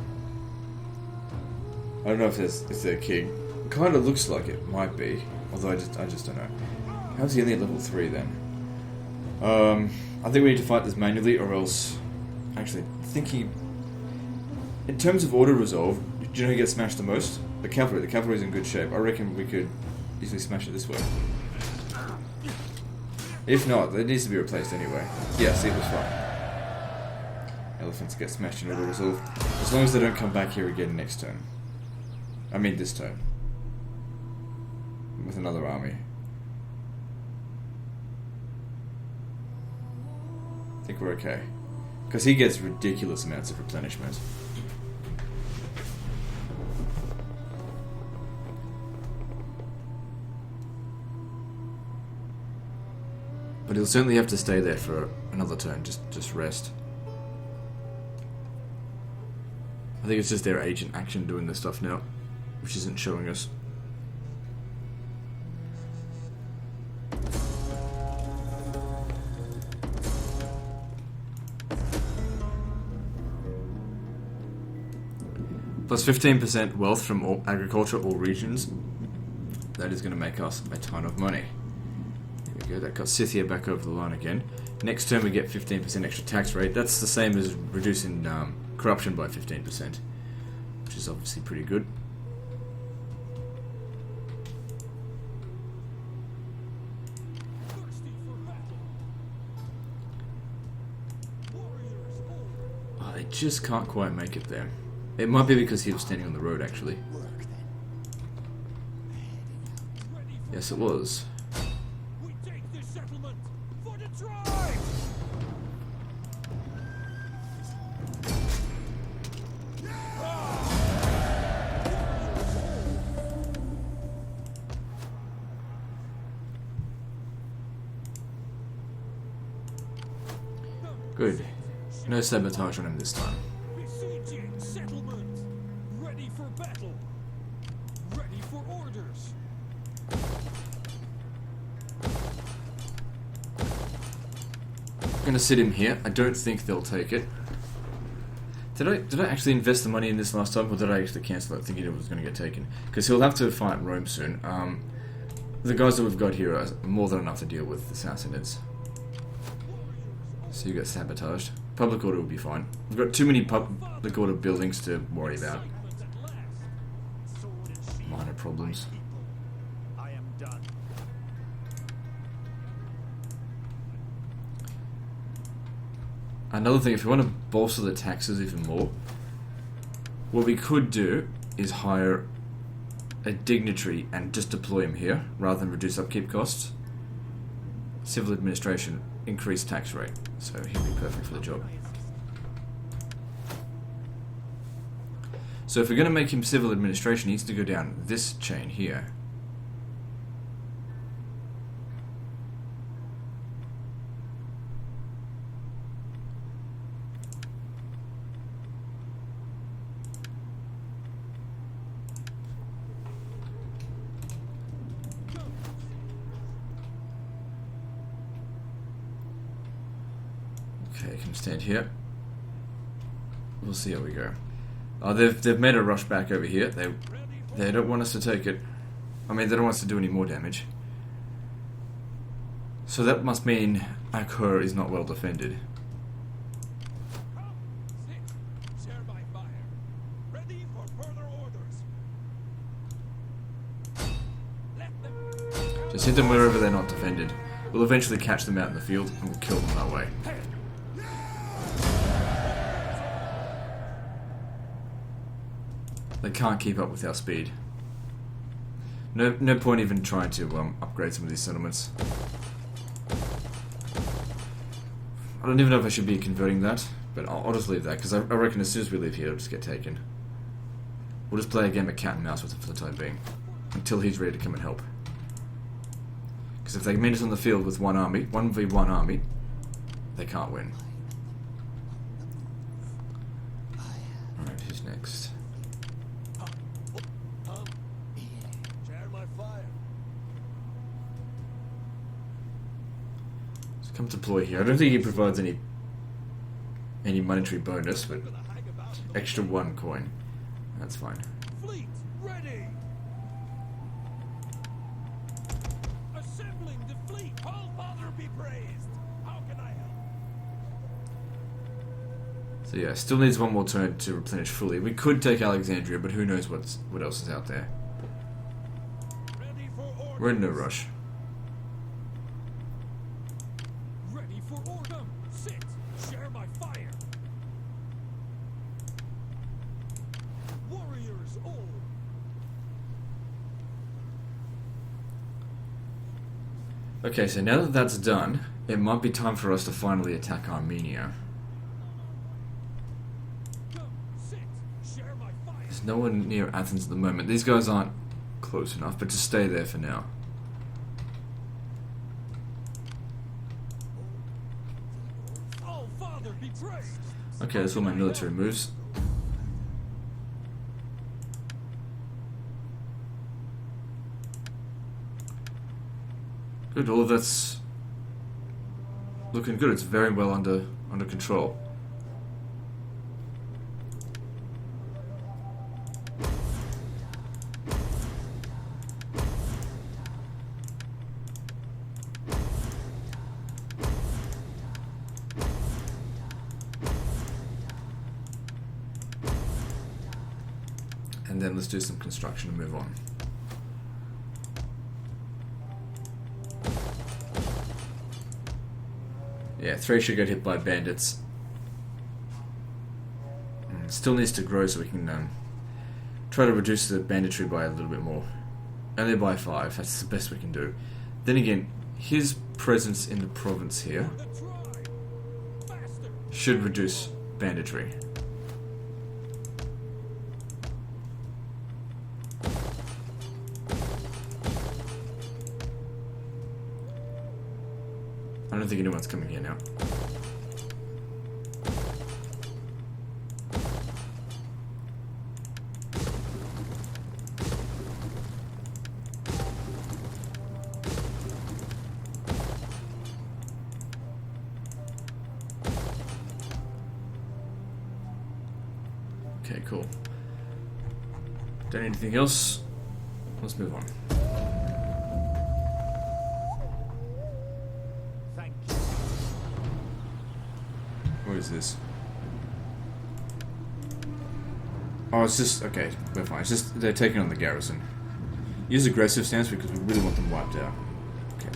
I don't know if it's their king. Kind of looks like it might be, although I just don't know. How's he only at level 3 then? I think we need to fight this manually, or else. Actually, thinking in terms of auto resolve, do you know who gets smashed the most? The cavalry. The cavalry's in good shape. I reckon we could easily smash it this way. If not, it needs to be replaced anyway. Yeah, see, it was fine. Elephants get smashed in auto resolve. As long as they don't come back here again next turn. I mean this turn. With another army. I think we're okay. Because he gets ridiculous amounts of replenishment. But he'll certainly have to stay there for another turn, just rest. I think it's just their agent action doing this stuff now, which isn't showing us. Plus 15% wealth from all agriculture, all regions. That is going to make us a ton of money. There we go, that got Scythia back over the line again. Next turn we get 15% extra tax rate. That's the same as reducing corruption by 15%, which is obviously pretty good. Thirsty for battle. Warriors hold. Oh, they just can't quite make it there. It might be because he was standing on the road, actually. Work then. Ready for Yes, it was. We take this settlement for the tribe. Good. No sabotage on him this time. Besieging settlement. Ready for battle. Ready for orders. I'm gonna sit him here. I don't think they'll take it. Did I actually invest the money in this last time, or did I actually cancel it thinking it was going to get taken? Because he'll have to fight Rome soon. The guys that we've got here are more than enough to deal with the Sassanids. So you get sabotaged. Public order will be fine. We've got too many public order buildings to worry about. Minor problems. I am done. Another thing, if we want to bolster the taxes even more, what we could do is hire a dignitary and just deploy him here, rather than reduce upkeep costs. Civil administration, increased tax rate, so he'd be perfect for the job. So if we're going to make him civil administration, he needs to go down this chain here. Okay, can stand here. We'll see how we go. They've made a rush back over here. They don't want us to take it. I mean, they don't want us to do any more damage. So that must mean Akhur is not well defended. Come, sit. Share my fire. Ready for further orders. Let them. Just hit them wherever they're not defended. We'll eventually catch them out in the field and we'll kill them that way. They can't keep up with our speed. No point even trying to upgrade some of these settlements. I don't even know if I should be converting that, but I'll just leave that, because I reckon as soon as we leave here, it'll just get taken. We'll just play a game of cat and mouse with it for the time being, until he's ready to come and help. Because if they meet us on the field with one army, 1v1 army, they can't win. Alright, who's next? Share my fire. So come deploy here. I don't think he provides any monetary bonus, but extra 1 coin. That's fine. Fleet ready. Assembling the fleet. All Father be praised. How can I help? So yeah, still needs 1 more turn to replenish fully. We could take Alexandria, but who knows what else is out there. Ready for orders. We're in no rush. Ready for order. Sit. Share my fire. Warriors all. Okay, so now that that's done, it might be time for us to finally attack Armenia. There's no one near Athens at the moment. These guys aren't close enough, but just stay there for now. All Father be praised. Okay, that's all my military moves. Good, all of that's looking good. It's very well under control. And then let's do some construction and move on. Yeah, Thracia got hit by bandits. Still needs to grow so we can try to reduce the banditry by a little bit more. Only by 5, that's the best we can do. Then again, his presence in the province here The tribe. Faster. should reduce banditry. I don't think anyone's coming here now. Okay, cool. Don't need anything else. Let's move on. Thank you. What is this? Oh, it's just... okay, we're fine. It's just they're taking on the garrison. Use aggressive stance because we really want them wiped out. Okay.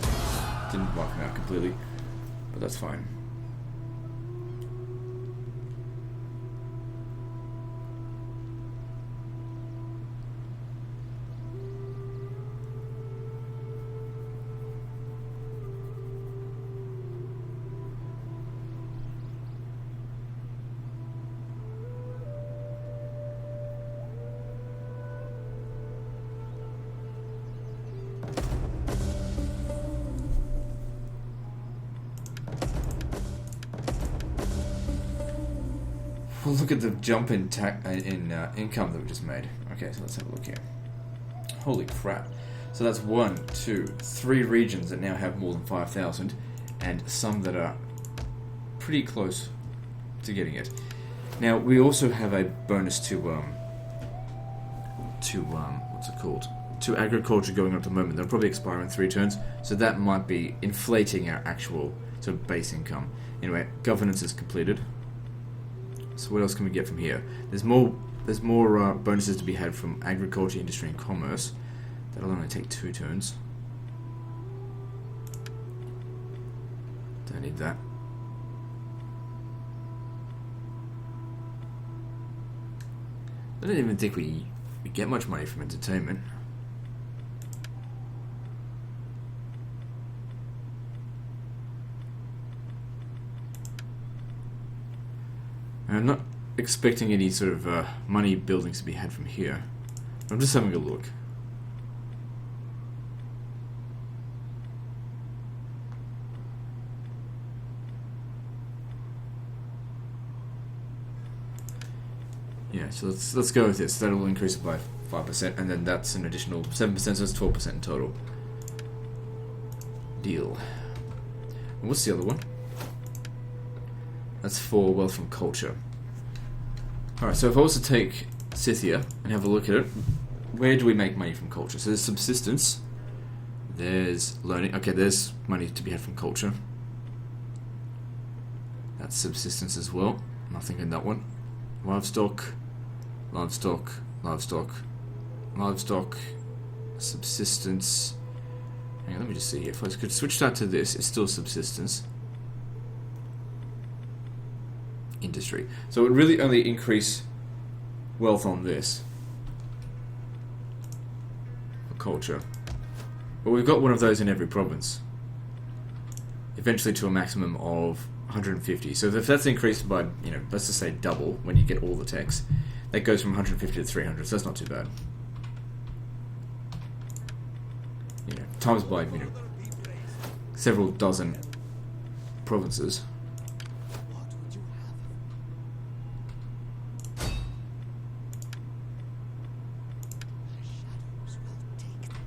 Didn't wipe them out completely, but that's fine. Well, look at the jump in income that we just made. Okay, so let's have a look here. Holy crap. So that's 1, 2, 3 regions that now have more than 5,000, and some that are pretty close to getting it. Now, we also have a bonus to what's it called? To agriculture going on at the moment. They'll probably expire in 3 turns, so that might be inflating our actual sort of base income. Anyway, governance is completed. So what else can we get from here? There's more bonuses to be had from agriculture, industry, and commerce. That'll only take 2 turns. Don't need that. I don't even think we get much money from entertainment. I'm not expecting any sort of money buildings to be had from here. I'm just having a look. Yeah, so let's go with this. That'll increase it by 5%, and then that's an additional 7%, so it's 12% in total. Deal. And what's the other one? That's for wealth from culture. Alright, so if I was to take Scythia and have a look at it, where do we make money from culture? So there's subsistence, there's learning, okay, there's money to be had from culture. That's subsistence as well, nothing in that one. Livestock, livestock, livestock, livestock, subsistence. Hang on, let me just see here. If I could switch that to this, it's still subsistence. Industry. So it would really only increase wealth on this for culture. But we've got one of those in every province. Eventually to a maximum of 150. So if that's increased by, let's just say double when you get all the techs, that goes from 150 to 300, so that's not too bad. You know, times by, you know, several dozen provinces. What would you have? The shadows will take them.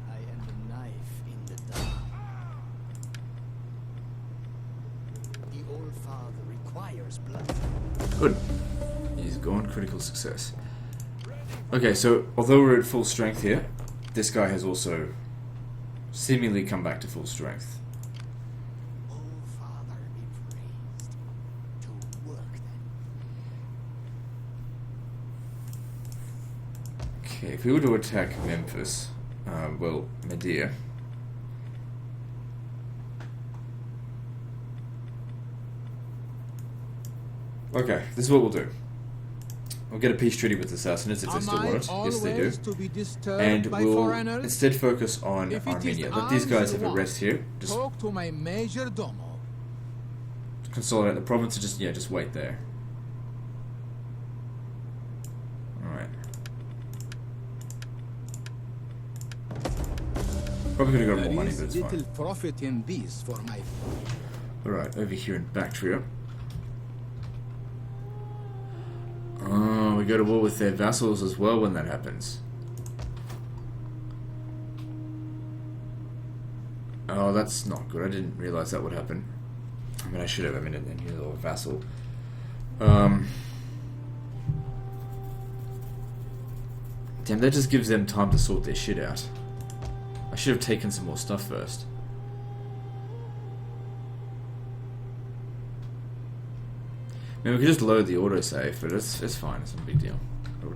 I am the knife in the dark. The Old Father requires blood. Good. He's gone. Critical success. Okay, so although we're at full strength here, this guy has also seemingly come back to full strength. Old Father be praised. To work then. Okay, if we were to attack Memphis, well, Medea. Okay, this is what we'll do. We'll get a peace treaty with the Sassanids if they still want it. Yes, they do. Always to be disturbed And by we'll foreigners? instead focus on If it is Armenia. Let these guys have a arms rest here. Just Talk to my major domo. consolidate the province and just wait there. Alright. Probably could have got There more money, is but it's little fine. profit in this for my... Alright, over here in Bactria. Oh, we go to war with their vassals as well when that happens. Oh, that's not good. I didn't realize that would happen. I mean, I should have. I mean, a new little vassal. Damn, that just gives them time to sort their shit out. I should have taken some more stuff first. I mean, we could just load the autosave, but it's fine. It's no big deal.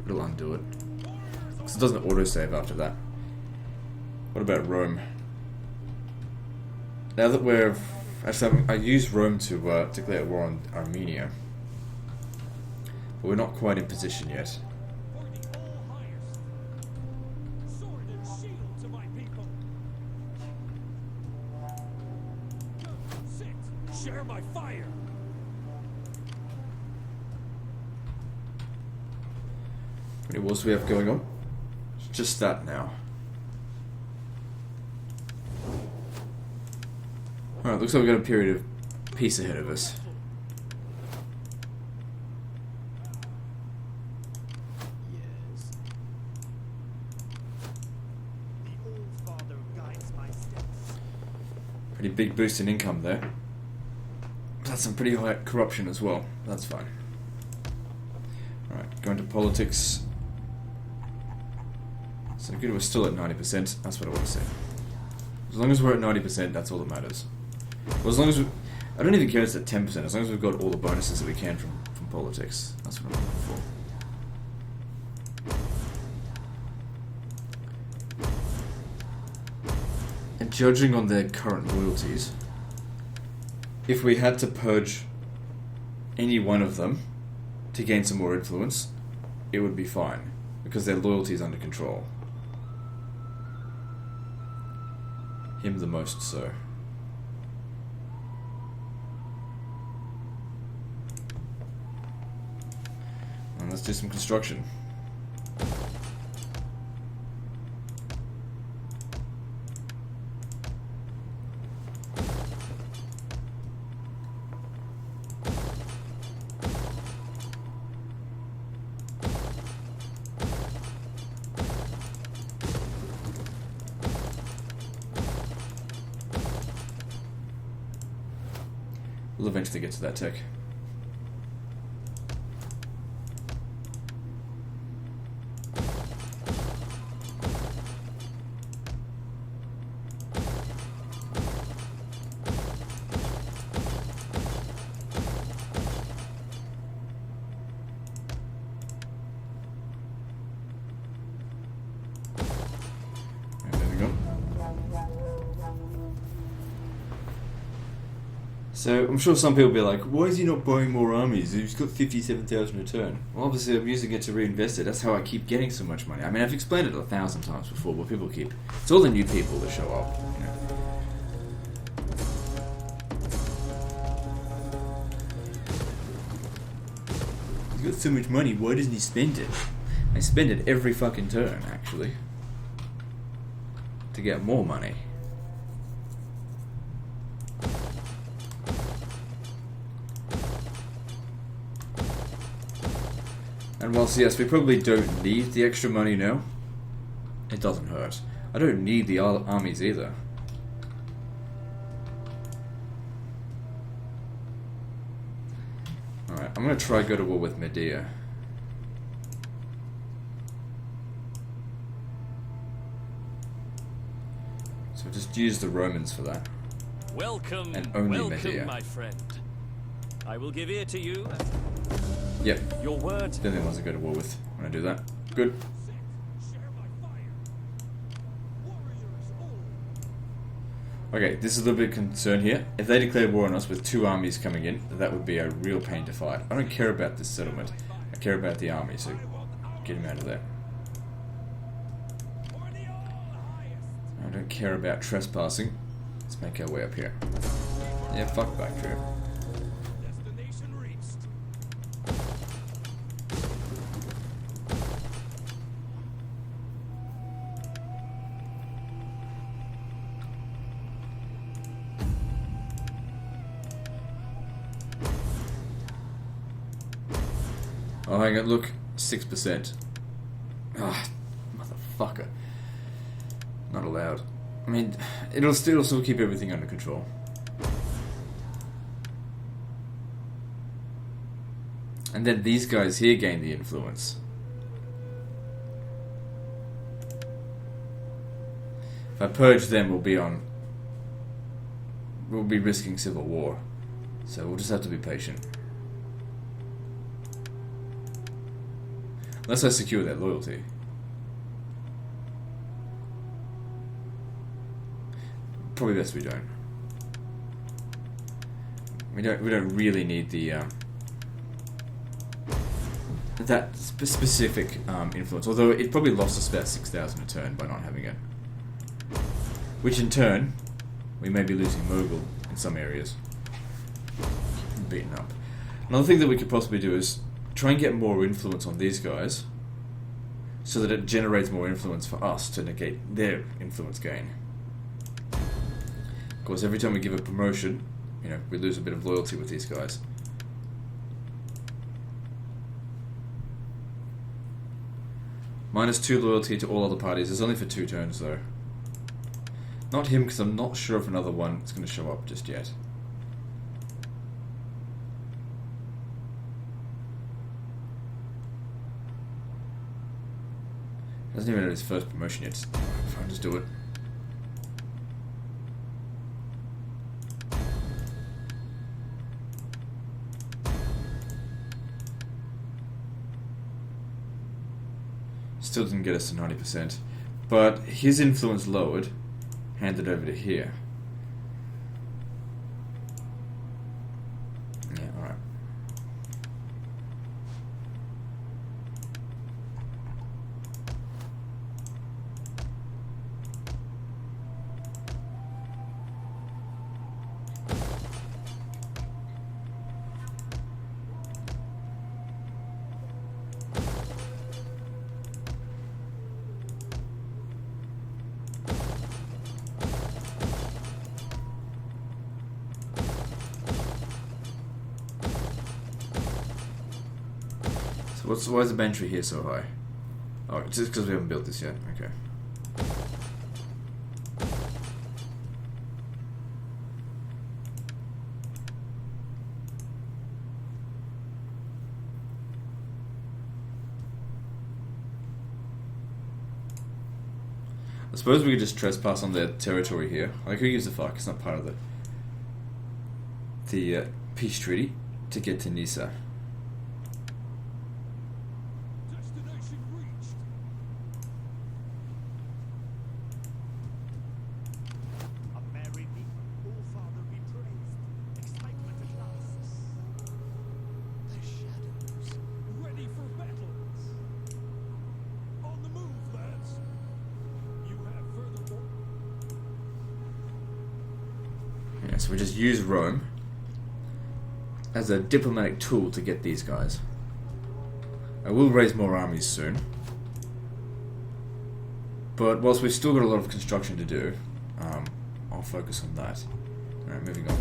It'll undo it. Because it doesn't autosave after that. What about Rome? Now that we're... Actually, I used Rome to declare war on Armenia. But we're not quite in position yet. For the all highest. Sword and shield to my people. Come, sit. Share my fire. How many wars do we have going on? It's just that now. Alright, looks like we've got a period of peace ahead of us. Yes. The Old Father guides my steps. Pretty big boost in income there. That's some pretty high corruption as well. That's fine. Alright, going to politics. So good, we're still at 90%. That's what I want to say. As long as we're at 90%, that's all that matters. Well, as long as we... I don't even care if it's at 10%, as long as we've got all the bonuses that we can from politics. That's what I'm looking for. And judging on their current loyalties, if we had to purge any one of them to gain some more influence, it would be fine, because their loyalty is under control. Him the most so. And let's do some construction. We'll eventually get to that tech. And there we go. So, I'm sure some people will be like, why is he not buying more armies? He's got 57,000 a turn. Well, obviously I'm using it to reinvest it. That's how I keep getting so much money. I mean, I've explained it 1,000 times before, but people keep... It's all the new people that show up, you know. got so much money, why doesn't he spend it? I spend it every fucking turn, actually. To get more money. And whilst, yes, we probably don't need the extra money now, it doesn't hurt. I don't need the armies either. Alright, I'm gonna try go to war with Medea. So just use the Romans for that. Welcome, And only welcome, Medea. my friend. I will give ear to you. Yep, Your word. they're the ones I go to war with when I do that. Good. Share my fire. Warriors all. Okay, this is a little bit of concern here. If they declared war on us with 2 armies coming in, that would be a real pain to fight. I don't care about this settlement. I care about the army, so get him out of there. For the all highest. I don't care about trespassing. Let's make our way up here. Yeah, fuck Bactria. Destination reached. Oh, hang on, look. 6%. Ah, motherfucker. Not allowed. I mean, it'll still keep everything under control. And then these guys here gain the influence. If I purge them, we'll be risking civil war. So we'll just have to be patient. Unless I secure their loyalty. Probably best we don't. We don't really need the that specific influence. Although it probably lost us about 6,000 a turn by not having it. Which in turn, we may be losing Mogul in some areas. Beaten up. Another thing that we could possibly do is try and get more influence on these guys, so that it generates more influence for us to negate their influence gain. Of course, every time we give a promotion, we lose a bit of loyalty with these guys. -2 loyalty to all other parties. It's only for 2 turns, though. Not him, because I'm not sure if another one is going to show up just yet. Hasn't even had his first promotion yet. Fine, just do it. Still didn't get us to 90%. But his influence lowered, handed over to here. Yeah, alright. Why is the infantry here so high? Oh, just because we haven't built this yet. Okay. I suppose we could just trespass on their territory here. Like, who gives a fuck? It's not part of the peace treaty to get to Nisa. Destination reached. A merry meet. Oh, Father, be praised. Excitement at last. The shadows. Ready for battle. On the move, lads. You have further work. Yeah, so we just use Rome as a diplomatic tool to get these guys. I will raise more armies soon. But whilst we've still got a lot of construction to do, I'll focus on that. Alright, moving on.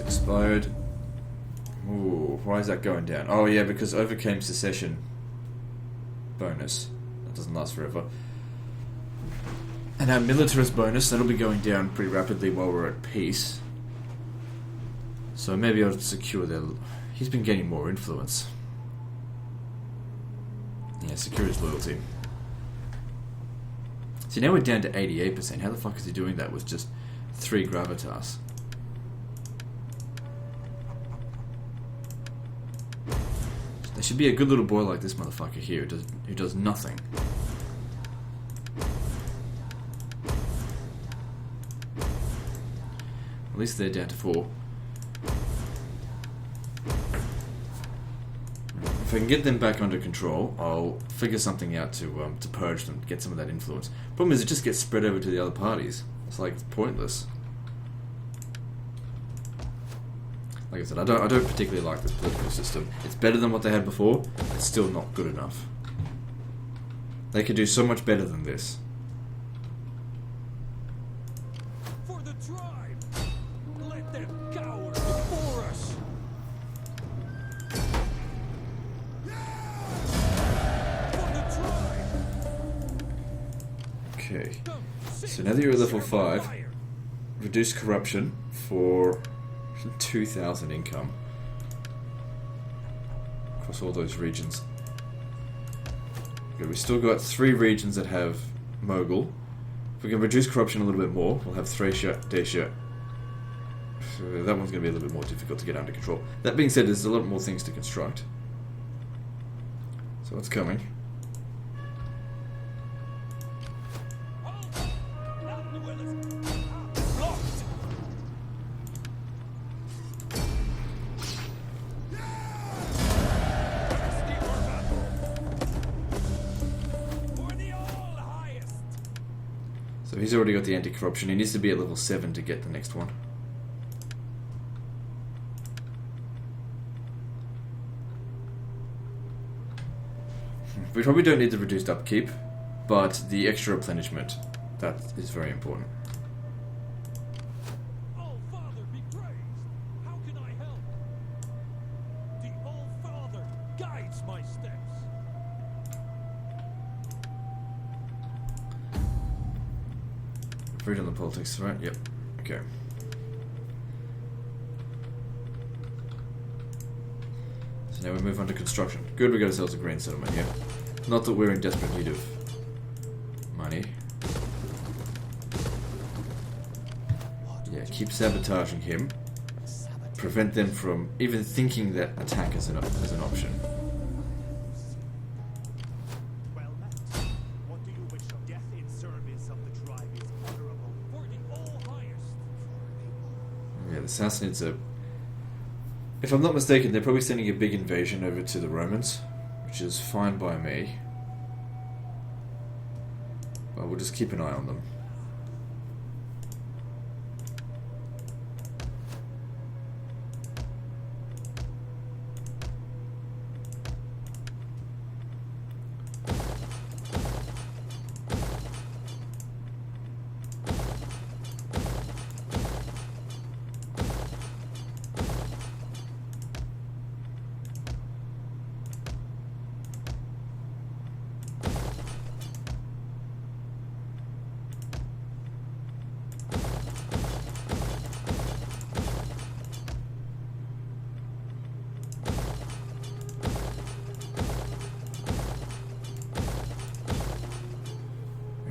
Expired. Ooh, why is that going down? Oh yeah, because overcame secession bonus. That doesn't last forever. And our militarist bonus, that'll be going down pretty rapidly while we're at peace. So maybe I'll secure their... He's been getting more influence. Yeah, secure his loyalty. See, now we're down to 88%. How the fuck is he doing that with just 3 gravitas? There should be a good little boy like this motherfucker here who does nothing. At least they're down to 4. If I can get them back under control, I'll figure something out to purge them, get some of that influence. Problem is, it just gets spread over to the other parties. It's like pointless. Like I said, I don't particularly like this political system. It's better than what they had before. It's still not good enough. They could do so much better than this. For the tribe! Let them cower before us! For the tribe! Okay. So now that you're at level 5, reduce corruption for 2,000 income across all those regions. Okay, we've still got 3 regions that have Mogul. If we can reduce corruption a little bit more, we'll have Thracia, Dacia. So that one's going to be a little bit more difficult to get under control. That being said, there's a lot more things to construct. So what's coming? So he's already got the anti-corruption. He needs to be at level 7 to get the next one. We probably don't need the reduced upkeep, but the extra replenishment, that is very important. Oh, Father, be praised! How can I help? The All-Father guides my steps. Freedom of politics, right? Yep. Okay. So now we move on to construction. Good, we got ourselves a green settlement here. Not that we're in desperate need of money. Yeah, keep sabotaging him. Prevent them from even thinking that attack is an option. Well met. What do you wish of? Death in service of the tribe is honorable. For the All-Highest. Yeah, the Sassanids are... If I'm not mistaken, they're probably sending a big invasion over to the Romans, which is fine by me. But we'll just keep an eye on them.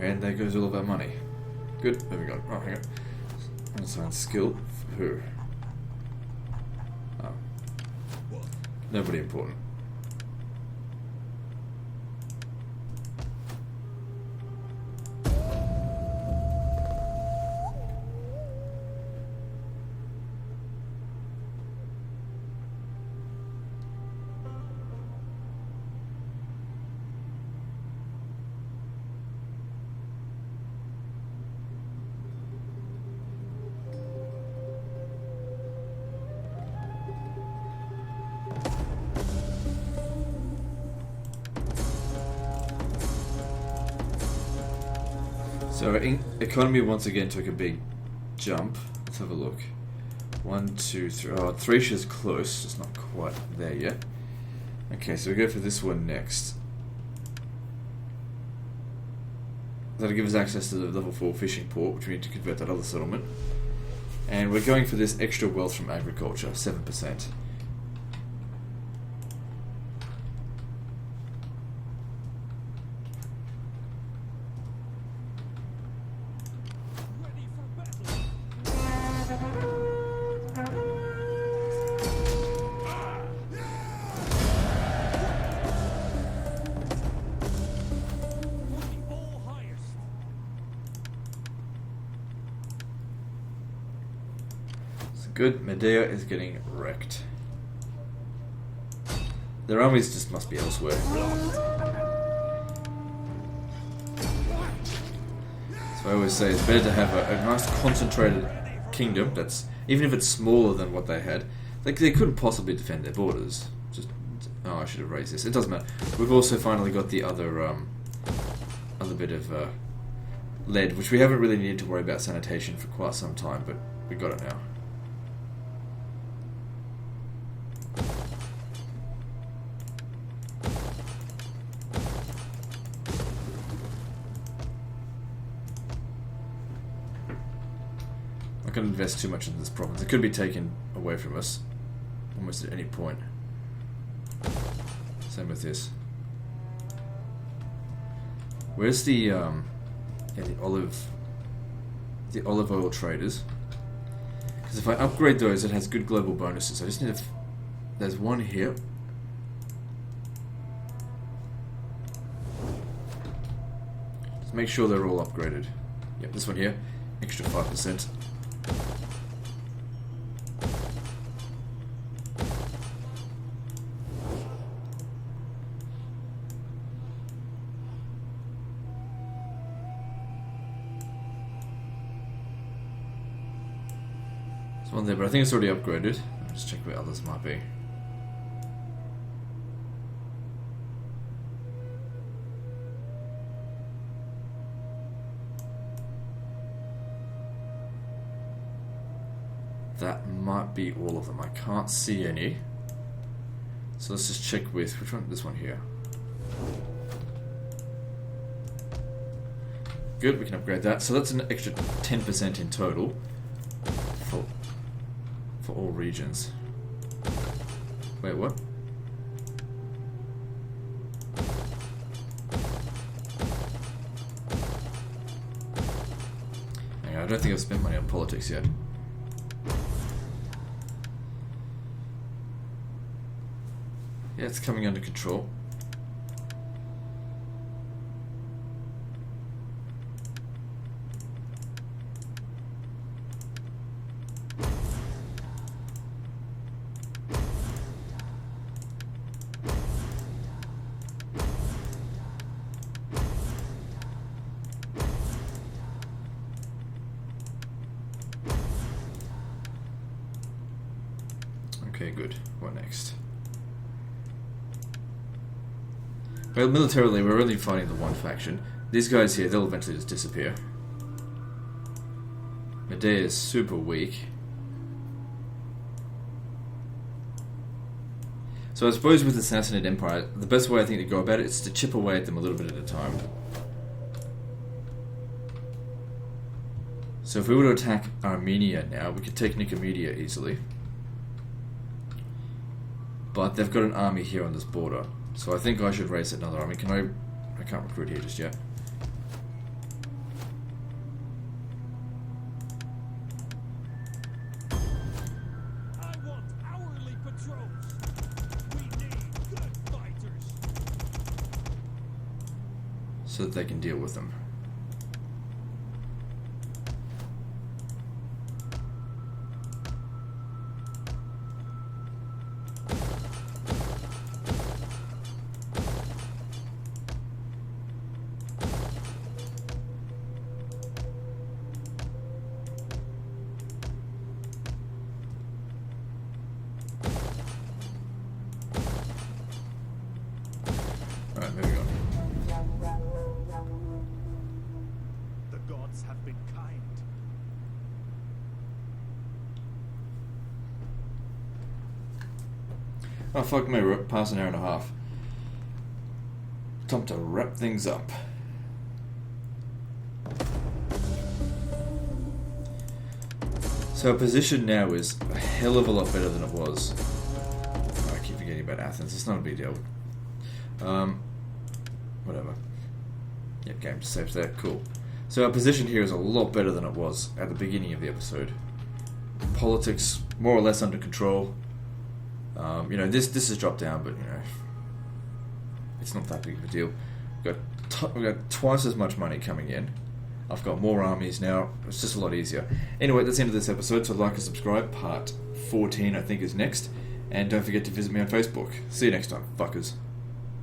And there goes all of our money. Good, there we go. Oh, hang on. Unsigned skill for who? Oh. Nobody important. So our economy once again took a big jump. Let's have a look. 1, 2, 3. Oh, Thracia's close, just not quite there yet. Okay, so we go for this one next. That'll give us access to the level 4 fishing port, which we need to convert that other settlement. And we're going for this extra wealth from agriculture, 7%. Ready for battle. The all highest. So good, Medea is getting wrecked. Their armies just must be elsewhere. So I always say it's better to have a nice concentrated kingdom that's, even if it's smaller than what they had, they couldn't possibly defend their borders. Just, oh, I should have raised this. It doesn't matter. We've also finally got the other bit of lead, which we haven't really needed to worry about sanitation for quite some time, but we got it now. I can't invest too much in this province. It could be taken away from us almost at any point. Same with this. Where's the olive oil traders? Because if I upgrade those, it has good global bonuses. I just need to. There's one here. Just make sure they're all upgraded. Yep, this one here, extra 5%. There's one there, but I think it's already upgraded. I'll just check where others might be. That might be all of them. I can't see any. So let's just check with which one? This one here. Good, we can upgrade that. So that's an extra 10% in total for all regions. Wait, what? Hang on, I don't think I've spent money on politics yet. Yeah, it's coming under control. Okay, good. What next? Well, militarily, we're only fighting the one faction. These guys here, they'll eventually just disappear. Medea is super weak. So I suppose with the Sassanid Empire, the best way I think to go about it is to chip away at them a little bit at a time. So if we were to attack Armenia now, we could take Nicomedia easily. But they've got an army here on this border. So I think I should raise another army. Can I can't recruit here just yet. I want hourly patrols. We need good fighters. So that they can deal with them. Alright, moving on. Oh, fuck me, we're past an hour and a half. Time to wrap things up. So our position now is a hell of a lot better than it was. Oh, I keep forgetting about Athens. It's not a big deal. Whatever. Yep, game just saves there. Cool. So our position here is a lot better than it was at the beginning of the episode. Politics more or less under control. This has dropped down, but it's not that big of a deal. We've got twice as much money coming in. I've got more armies now. It's just a lot easier. Anyway, that's the end of this episode. So like and subscribe. Part 14, I think, is next. And don't forget to visit me on Facebook. See you next time, fuckers.